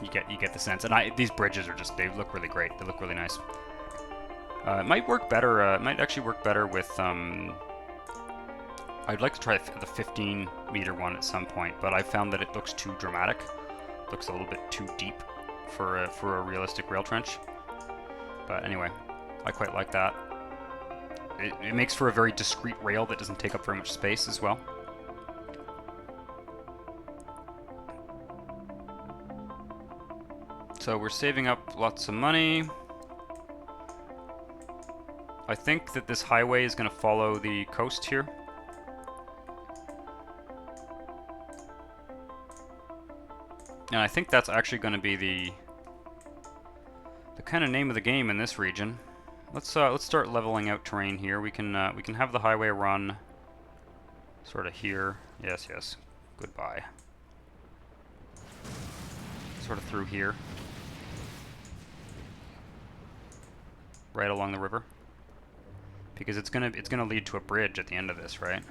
You get the sense, and these bridges are just, they look really great. They look really nice. It might work better. It might actually work better with. I'd like to try the 15-meter one at some point, but I found that it looks too dramatic. It looks a little bit too deep for a realistic rail trench. But anyway, I quite like that. It makes for a very discreet rail that doesn't take up very much space as well. So we're saving up lots of money. I think that this highway is going to follow the coast here. And I think that's actually going to be the kind of name of the game in this region. Let's start leveling out terrain here. We can have the highway run sort of here. Yes, yes. Goodbye. Sort of through here. Right along the river. Because it's gonna lead to a bridge at the end of this, right?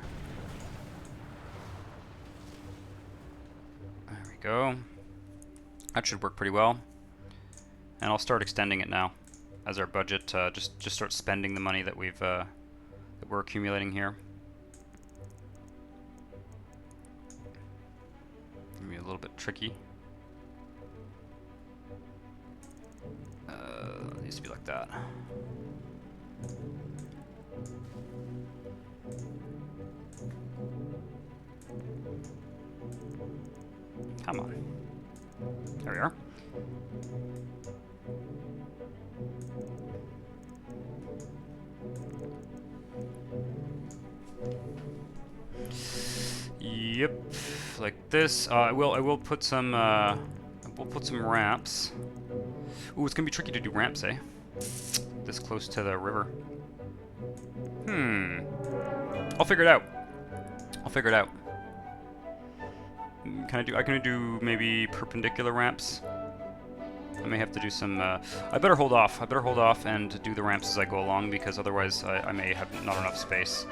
There we go. That should work pretty well. And I'll start extending it now, as our budget just starts spending the money that that we're accumulating here. Maybe a little bit tricky. It needs to be like that. Come on. There we are. Yep, like this. I will put some. We'll put some ramps. Ooh, it's gonna be tricky to do ramps, eh? This close to the river. I'll figure it out. I'll figure it out. Can I can do maybe perpendicular ramps? I may have to do some. I better hold off. I better hold off and do the ramps as I go along, because otherwise I may have not enough space.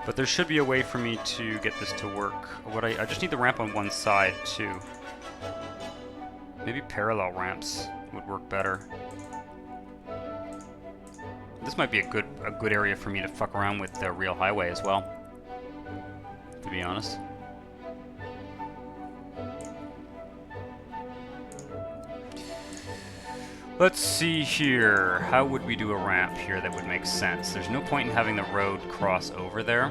But there should be a way for me to get this to work. I just need the ramp on one side too. Maybe parallel ramps would work better. This might be a good area for me to fuck around with the real highway as well, to be honest. Let's see here. How would we do a ramp here that would make sense? There's no point in having the road cross over there.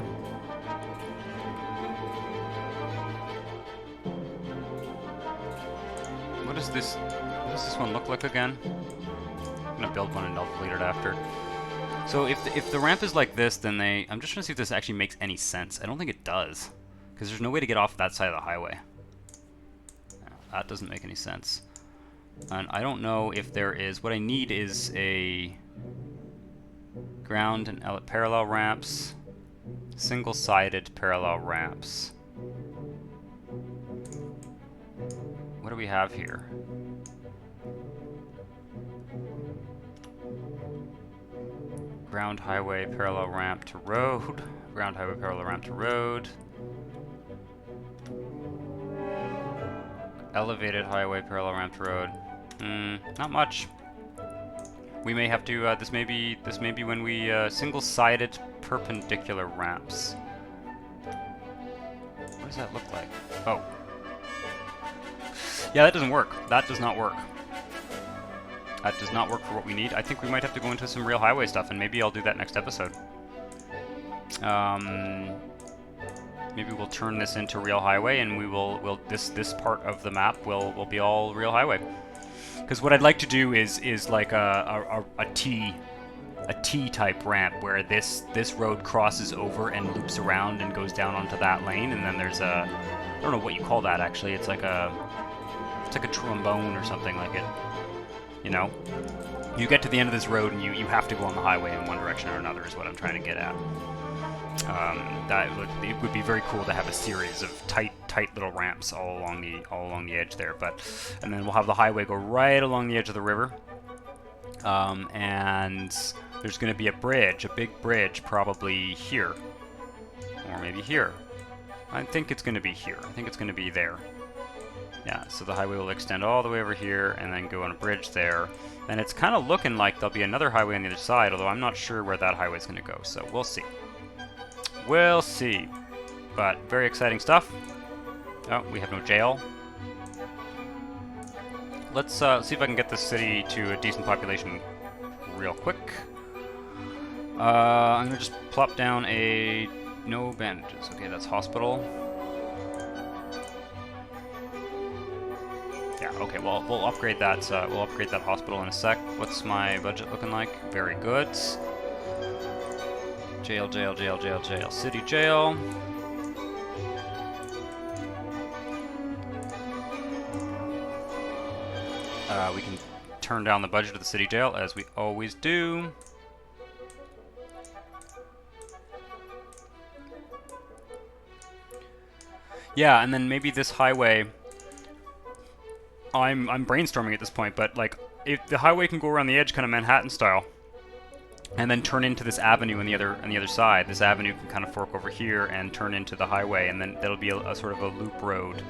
What does this one look like again? I'm gonna build one and I'll delete it after. So if the ramp is like this, then I'm just trying to see if this actually makes any sense. I don't think it does, because there's no way to get off that side of the highway. No, that doesn't make any sense. And I don't know if there is. What I need is a ground and parallel ramps, single-sided parallel ramps. What do we have here? Ground highway parallel ramp to road. Ground highway parallel ramp to road. Elevated highway, parallel ramp to road. Not much. We may have to, this may be when we, single-sided perpendicular ramps. What does that look like? Oh. Yeah, that doesn't work. That does not work. That does not work for what we need. I think we might have to go into some real highway stuff, and maybe I'll do that next episode. Maybe we'll turn this into real highway, and this part of the map will be all real highway. Because what I'd like to do is like a T type ramp where this road crosses over and loops around and goes down onto that lane, and then there's a, I don't know what you call that actually. It's like a trombone or something like it. You know, you get to the end of this road and you have to go on the highway in one direction or another is what I'm trying to get at. It would be very cool to have a series of tight little ramps all along the edge there. And then we'll have the highway go right along the edge of the river. And there's going to be a big bridge, probably here, or maybe here. I think it's going to be here. I think it's going to be there. Yeah, so the highway will extend all the way over here and then go on a bridge there. And it's kind of looking like there'll be another highway on the other side, although I'm not sure where that highway is going to go, so we'll see. We'll see. But very exciting stuff. Oh, we have no jail. Let's see if I can get this city to a decent population real quick. I'm going to just plop down a no bandages. Okay, that's hospital. Yeah, okay, well, we'll upgrade that hospital in a sec. What's my budget looking like? Very good. Jail, jail, jail, jail, jail. City jail. We can turn down the budget of the city jail, as we always do. Yeah, and then maybe this highway... I'm brainstorming at this point, but like, if the highway can go around the edge, kind of Manhattan style, and then turn into this avenue on the other side. This avenue can kind of fork over here and turn into the highway, and then that'll be a sort of a loop road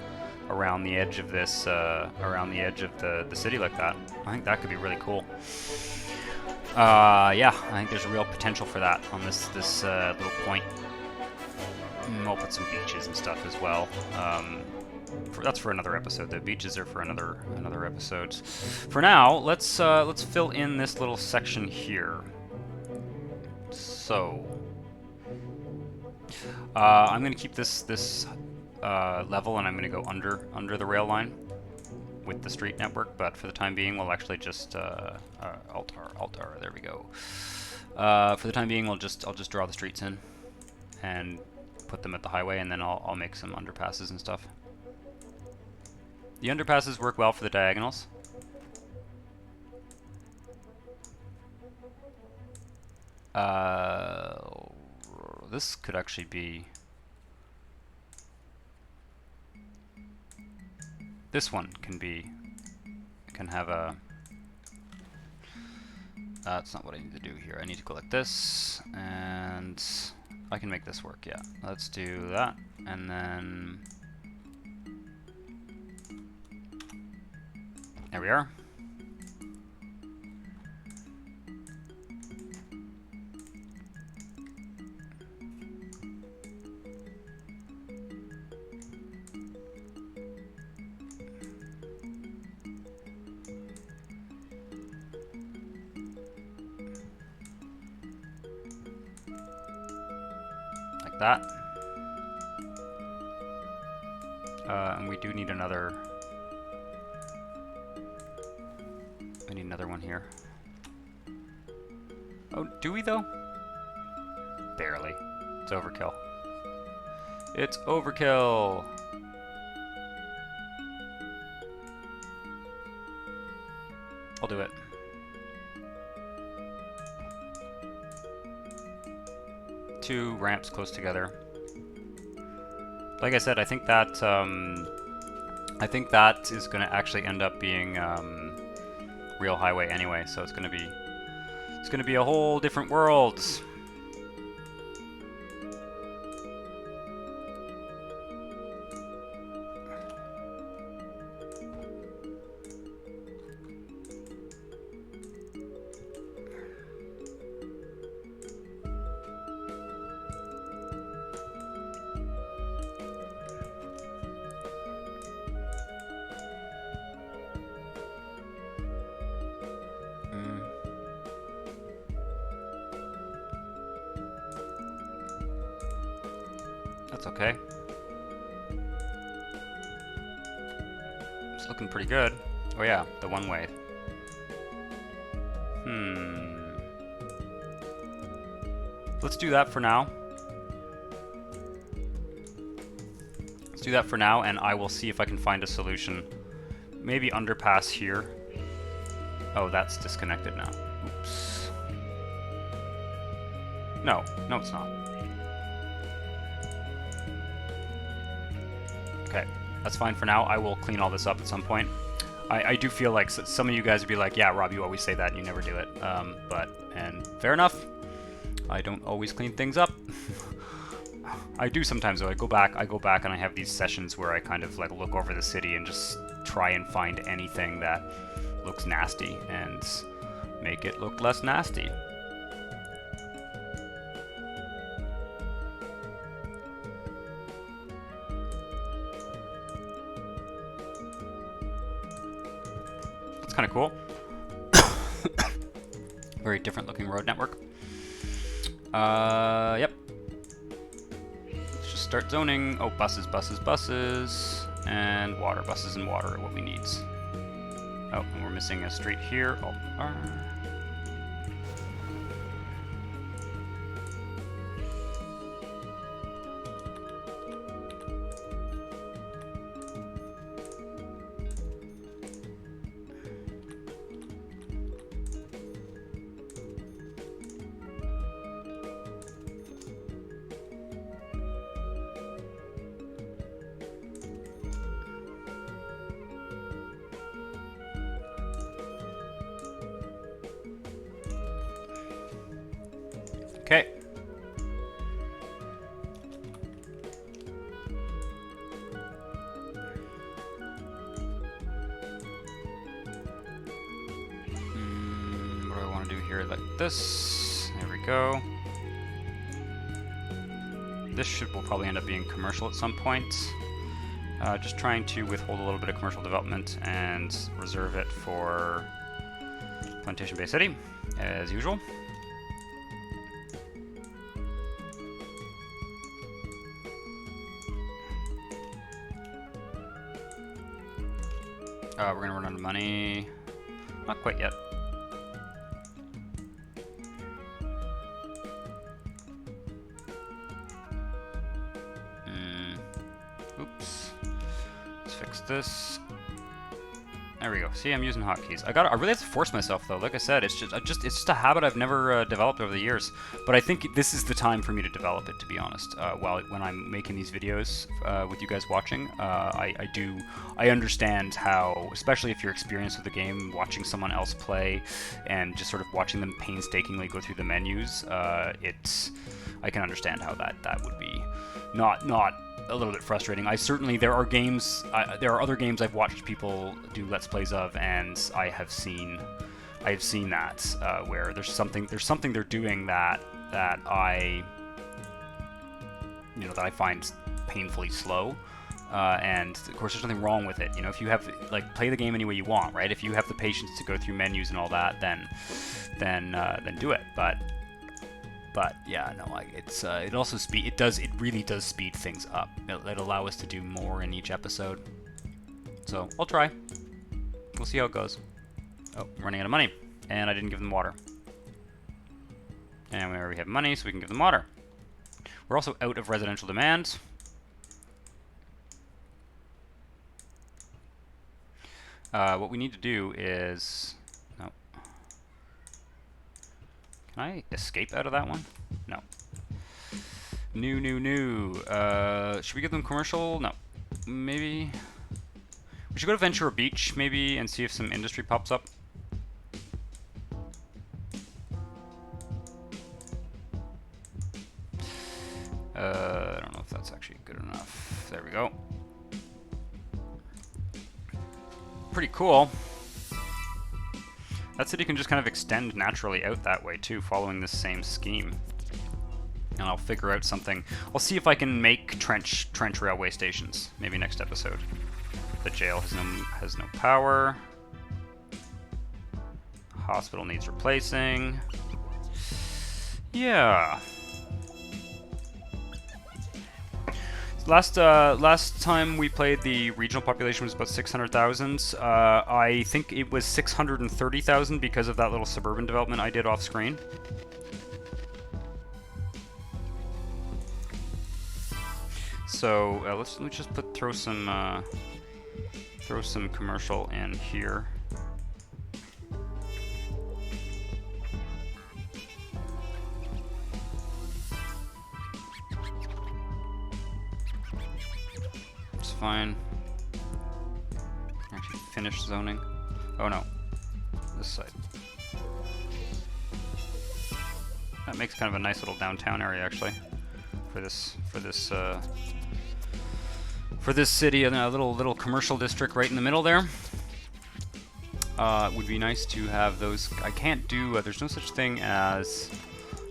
around the edge of this, around the edge of the city like that. I think that could be really cool. Yeah, I think there's a real potential for that on this little point. I'll put some beaches and stuff as well. That's for another episode. The beaches are for another episode. For now, let's fill in this little section here. So, I'm going to keep this level, and I'm going to go under the rail line with the street network. But for the time being, we'll actually just altar. There we go. For the time being, I'll just draw the streets in and put them at the highway, and then I'll make some underpasses and stuff. The underpasses work well for the diagonals. This could actually be... This one can have a... That's not what I need to do here. I need to go like this, and I can make this work, yeah. Let's do that, and then... There we are. Like that. And we do need another... I need another one here. Oh, do we though? Barely. It's overkill. It's overkill! I'll do it. Two ramps close together. Like I said, I think that is going to actually end up being real highway anyway, so it's going to be a whole different world. That's okay. It's looking pretty good. Oh yeah, the one way. Let's do that for now. Let's do that for now, and I will see if I can find a solution. Maybe underpass here. Oh, that's disconnected now. Oops. No, it's not. Okay, that's fine for now. I will clean all this up at some point. I do feel like some of you guys would be like, yeah, Rob, you always say that and you never do it. And fair enough. I don't always clean things up. I do sometimes though. I go back and I have these sessions where I kind of like look over the city and just try and find anything that looks nasty and make it look less nasty. That's kind of cool. Very different looking road network. Yep. Let's just start zoning. Oh, buses, and water. Buses and water are what we need. Oh, and we're missing a street here. Alt R. Okay. What do I want to do here? Like this. There we go. This will probably end up being commercial at some point. Just trying to withhold a little bit of commercial development and reserve it for Plantation Bay City, as usual. We're gonna run out of money. Not quite yet. Oops. Let's fix this. There we go. See, I'm using hotkeys. I really have to force myself though. Like I said, it's just a habit I've never developed over the years. But I think this is the time for me to develop it, to be honest. When I'm making these videos with you guys watching, I understand how, especially if you're experienced with the game, watching someone else play and just sort of watching them painstakingly go through the menus. I can understand how that would be not a little bit frustrating. There are other games I've watched people do Let's Plays of, and I have seen that where there's something they're doing that I find painfully slow, and of course there's nothing wrong with it. If you have play the game any way you want, right? If you have the patience to go through menus and all that, then do it. But yeah, no, it really does speed things up. It'll allow us to do more in each episode. So I'll try. We'll see how it goes. Oh, I'm running out of money, and I didn't give them water. And we already have money, so we can give them water. We're also out of residential demand. What we need to do is... Can I escape out of that one? No. New. Should we give them commercial? No. Maybe. We should go to Ventura Beach, maybe, and see if some industry pops up. I don't know if that's actually good enough. There we go. Pretty cool. That city can just kind of extend naturally out that way too, following this same scheme. And I'll figure out something. I'll see if I can make trench railway stations. Maybe next episode. The jail has no power. Hospital needs replacing. Yeah. Last time we played, the regional population was about 600,000. I think it was 630,000 because of that little suburban development I did off screen. So let's just throw some commercial in here. It's fine. Actually, finish zoning. Oh no, this side. That makes kind of a nice little downtown area actually for this city, and a little commercial district right in the middle there. It would be nice to have those. I can't do. There's no such thing as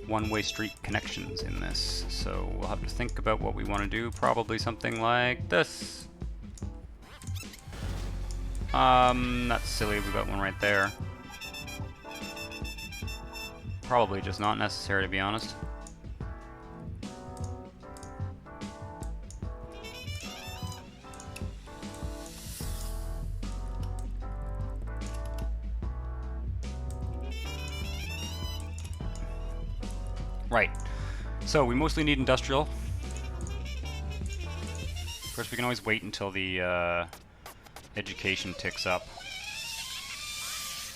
one-way street connections in this, so we'll have to think about what we want to do. Probably something like this. That's silly. We got one right there. Probably just not necessary, to be honest. Right. So we mostly need industrial. Of course, we can always wait until the education ticks up.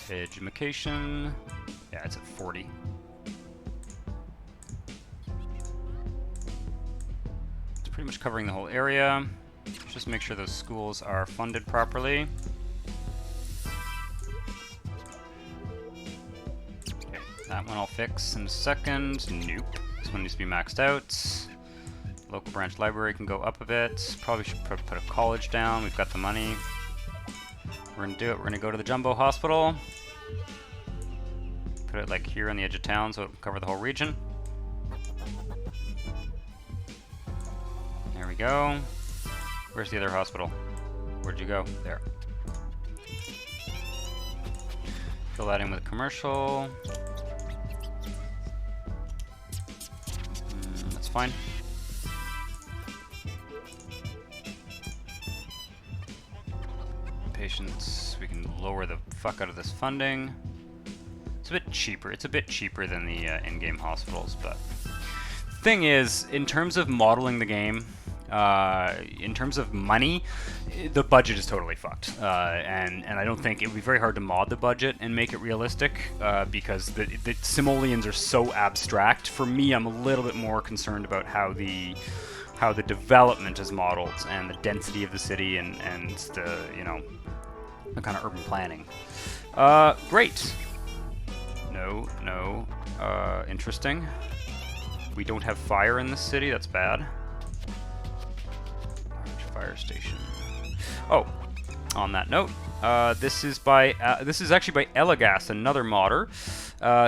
Education. Yeah, it's at 40. It's pretty much covering the whole area. Just make sure those schools are funded properly. Okay, that one I'll fix in a second. Nope. This one needs to be maxed out. Local branch library can go up a bit. Probably should put a college down. We've got the money. We're gonna do it. We're gonna go to the Jumbo Hospital. Put it like here on the edge of town so it'll cover the whole region. There we go. Where's the other hospital? Where'd you go? There. Fill that in with commercial. That's fine. Patients, we can lower the fuck out of this funding. It's a bit cheaper. It's a bit cheaper than the in-game hospitals, but thing is, in terms of modeling the game, in terms of money, the budget is totally fucked, and I don't think it would be very hard to mod the budget and make it realistic, because the simoleons are so abstract. For me, I'm a little bit more concerned about how the development is modeled and the density of the city and the, you know, the kind of urban planning. Great. No. Interesting. We don't have fire in this city. That's bad. Large fire station. Oh, on that note, this is actually by Elegas, another modder.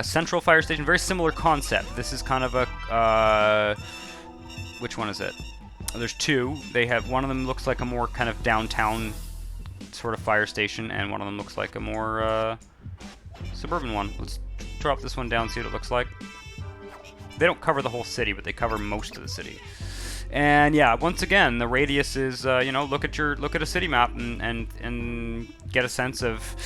Central fire station, very similar concept. This is kind of a which one is it? There's two. They have, one of them looks like a more kind of downtown sort of fire station, and one of them looks like a more suburban one. Let's drop this one down, see what it looks like. They don't cover the whole city, but they cover most of the city. And yeah, once again, the radius is, you know, look at a city map and get a sense of,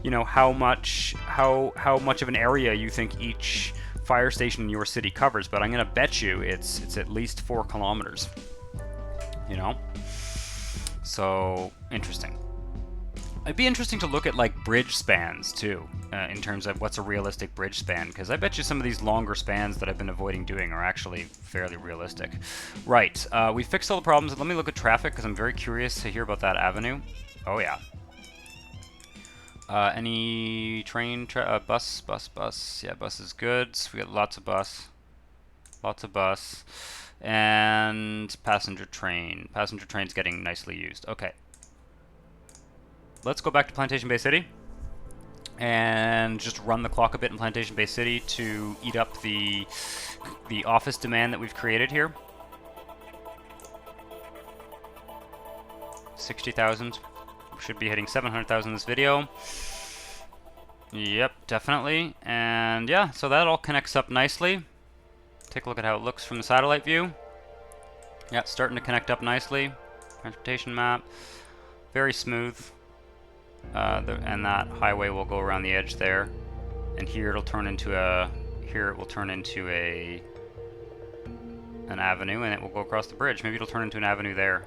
you know, how much of an area you think each fire station in your city covers. But I'm gonna bet you it's at least 4 kilometers. You know, so interesting. It'd be interesting to look at like bridge spans too, in terms of what's a realistic bridge span, because I bet you some of these longer spans that I've been avoiding doing are actually fairly realistic. Right, we fixed all the problems. Let me look at traffic, because I'm very curious to hear about that avenue. Oh yeah. Any train, bus? Yeah, bus is good. We got lots of bus. And passenger train. Passenger train's getting nicely used. Okay. Let's go back to Plantation Bay City and just run the clock a bit in Plantation Bay City to eat up the office demand that we've created here. 60,000. We should be hitting 700,000 this video. Yep, definitely. And yeah, so that all connects up nicely. Take a look at how it looks from the satellite view. Yeah, it's starting to connect up nicely. Transportation map, very smooth. And that highway will go around the edge there, and here it'll turn into a. Here it will turn into an avenue, and it will go across the bridge. Maybe it'll turn into an avenue there.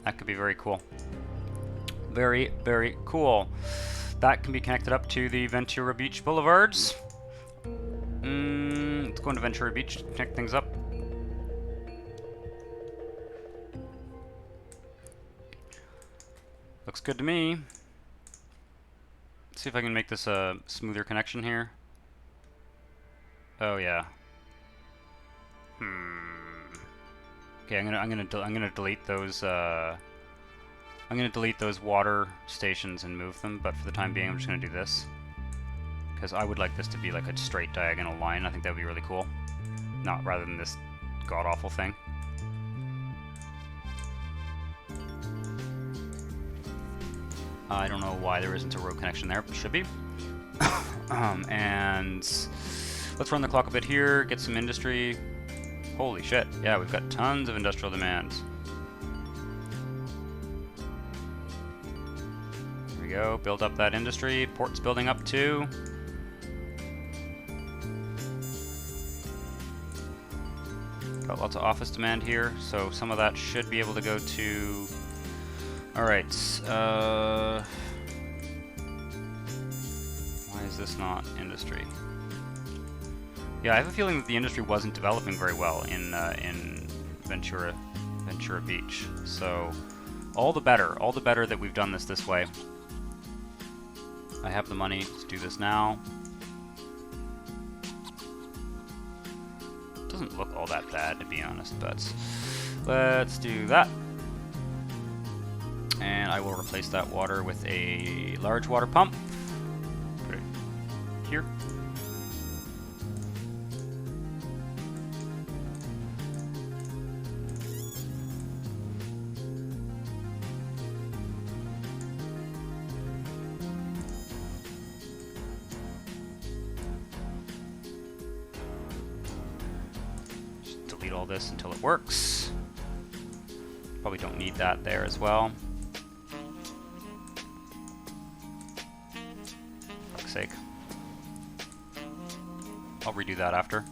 That could be very cool. Very, very cool. That can be connected up to the Ventura Beach Boulevards. Let's go into Ventura Beach to connect things up. Looks good to me. Let's see if I can make this a smoother connection here. Oh yeah. Okay, I'm gonna delete those. I'm gonna delete those water stations and move them. But for the time being, I'm just gonna do this because I would like this to be like a straight diagonal line. I think that would be really cool. Not rather than this god awful thing. I don't know why there isn't a road connection there, but there should be. And let's run the clock a bit here, get some industry. Holy shit, yeah, we've got tons of industrial demands. There we go, build up that industry. Port's building up too. Got lots of office demand here, so some of that should be able to go to... Alright, why is this not industry? Yeah, I have a feeling that the industry wasn't developing very well in Ventura Beach. So, all the better that we've done this way. I have the money to do this now. Doesn't look all that bad, to be honest, but let's do that. And I will replace that water with a large water pump. Put it here. Just delete all this until it works. Probably don't need that there as well. Sake. I'll redo that after.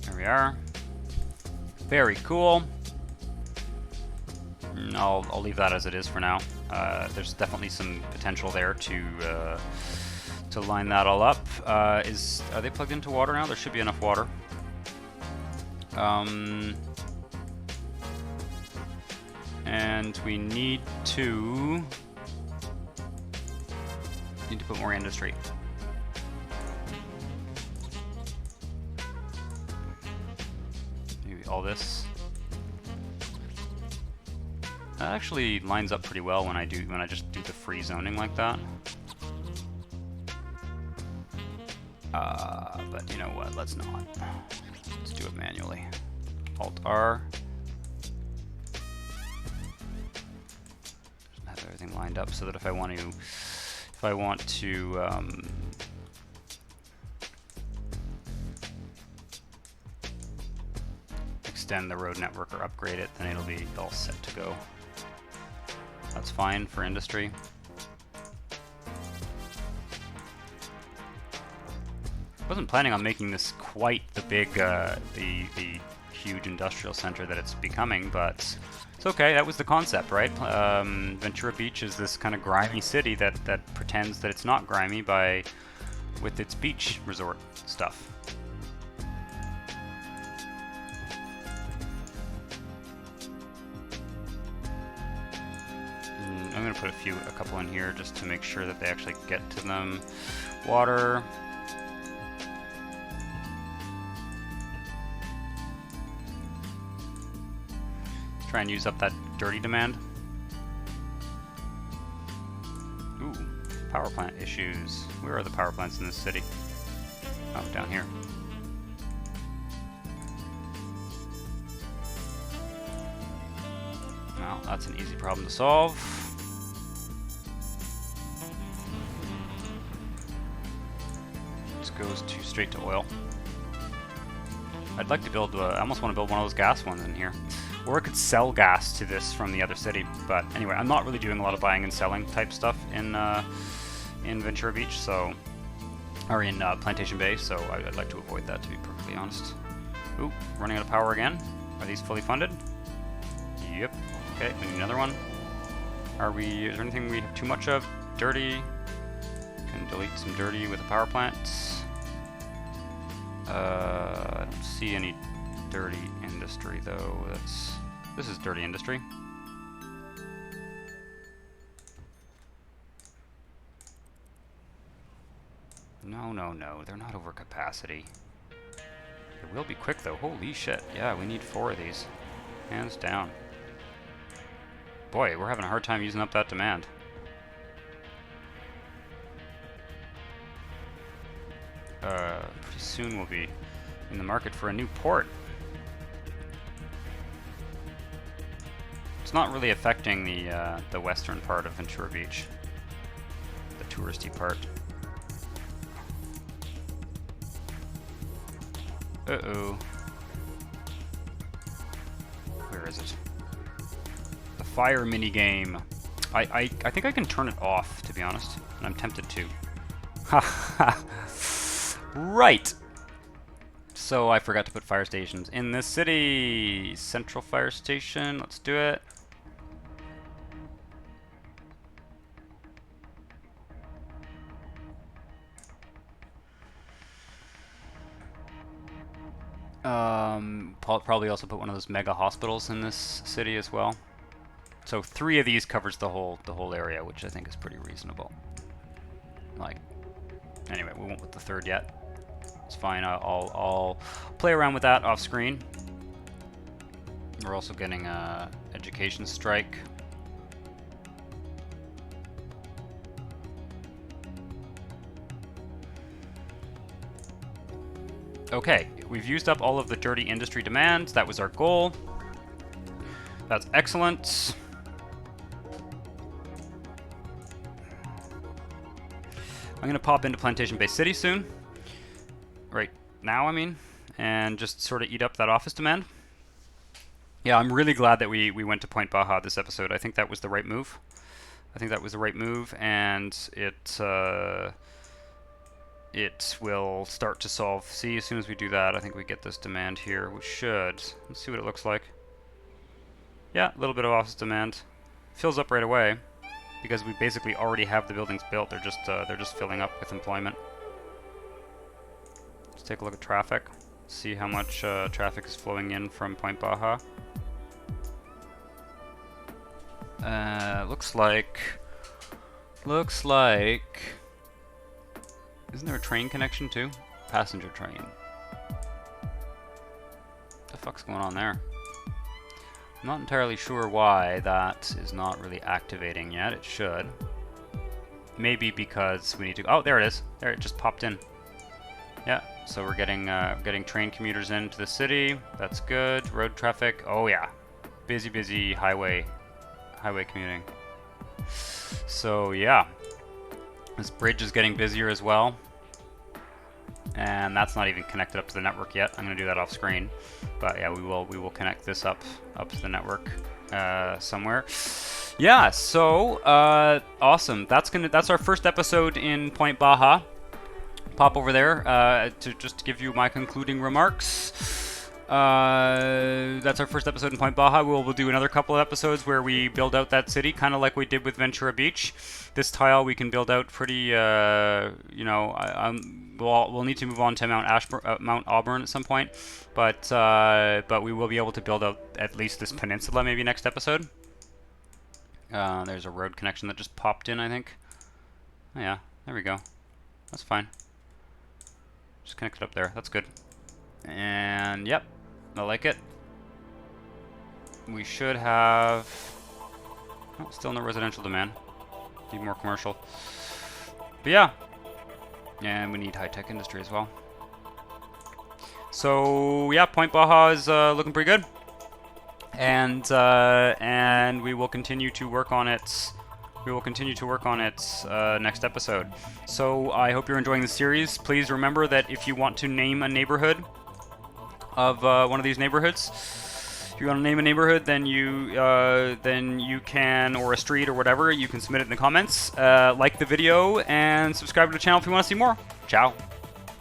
There we are. Very cool. I'll leave that as it is for now. There's definitely some potential there to line that all up. Are they plugged into water now? There should be enough water. And we need to put more industry. Maybe all this. That actually lines up pretty well when I just do the free zoning like that. But you know what? Let's not. Let's do it manually. Alt-R. Have everything lined up so that if I want to extend the road network or upgrade it, then it'll be all set to go. That's fine for industry. Wasn't planning on making this quite the big, the huge industrial center that it's becoming, but it's okay. That was the concept, right? Ventura Beach is this kind of grimy city that pretends that it's not grimy with its beach resort stuff. I'm gonna put a couple in here just to make sure that they actually get to them. Water. Try and use up that dirty demand. Ooh, power plant issues. Where are the power plants in this city? Oh, down here. Well, that's an easy problem to solve. goes to straight to oil. I'd like to build, I almost want to build one of those gas ones in here. Or I could sell gas to this from the other city. But anyway, I'm not really doing a lot of buying and selling type stuff in Ventura Beach, so, or in Plantation Bay, so I'd like to avoid that, to be perfectly honest. Ooh, running out of power again. Are these fully funded? Yep. Okay, we need another one. Is there anything we have too much of? Dirty. Can delete some dirty with a power plant. I don't see any dirty industry though. This is dirty industry. No, they're not over capacity. It will be quick though. Holy shit. Yeah, we need 4 of these. Hands down. Boy, we're having a hard time using up that demand. Pretty soon we'll be in the market for a new port. It's not really affecting the western part of Ventura Beach, the touristy part. Uh-oh. Where is it? The fire minigame. I think I can turn it off, to be honest, and I'm tempted to. Haha. Right. So I forgot to put fire stations in this city. Central fire station. Let's do it. Probably also put one of those mega hospitals in this city as well. So 3 of these covers the whole area, which I think is pretty reasonable. Like, anyway, we won't put the 3rd yet. It's fine. I'll play around with that off screen. We're also getting a education strike. Okay, we've used up all of the dirty industry demands. That was our goal. That's excellent. I'm going to pop into Plantation Bay City soon. Right now, I mean. And just sort of eat up that office demand. Yeah, I'm really glad that we went to Point Baja this episode. I think that was the right move. And it will start to solve. See, as soon as we do that, I think we get this demand here. We should. Let's see what it looks like. Yeah, a little bit of office demand. Fills up right away because we basically already have the buildings built. They're just filling up with employment. Let's take a look at traffic. See how much traffic is flowing in from Point Baja. Looks like. Isn't there a train connection too? Passenger train. What the fuck's going on there? I'm not entirely sure why that is not really activating yet. It should. Maybe because we need to. Oh, there it is. There, it just popped in. Yeah. So we're getting train commuters into the city. That's good. Road traffic. Oh yeah. Busy highway commuting. So yeah. This bridge is getting busier as well. And that's not even connected up to the network yet. I'm going to do that off screen. But yeah, we will connect this up to the network somewhere. Yeah, so awesome. That's our first episode in Point Baja. Pop over there to just give you my concluding remarks. That's our first episode in Point Baja. We'll do another couple of episodes where we build out that city, kind of like we did with Ventura Beach. This tile we can build out pretty, we'll need to move on to Mount Auburn at some point, but we will be able to build out at least this peninsula maybe next episode. There's a road connection that just popped in, I think. Oh, yeah, there we go. That's fine. Just connect it up there. That's good. And yep, I like it. We should have. Oh, still no residential demand. Need more commercial. But yeah. And we need high-tech industry as well. So yeah, Point Baja is looking pretty good. And we will continue to work on it we will continue to work on it next episode. So I hope you're enjoying the series. Please remember that if you want to name a neighborhood of one of these neighborhoods, if you want to name a neighborhood, then you can, or a street or whatever, you can submit it in the comments. Like the video and subscribe to the channel if you want to see more. Ciao.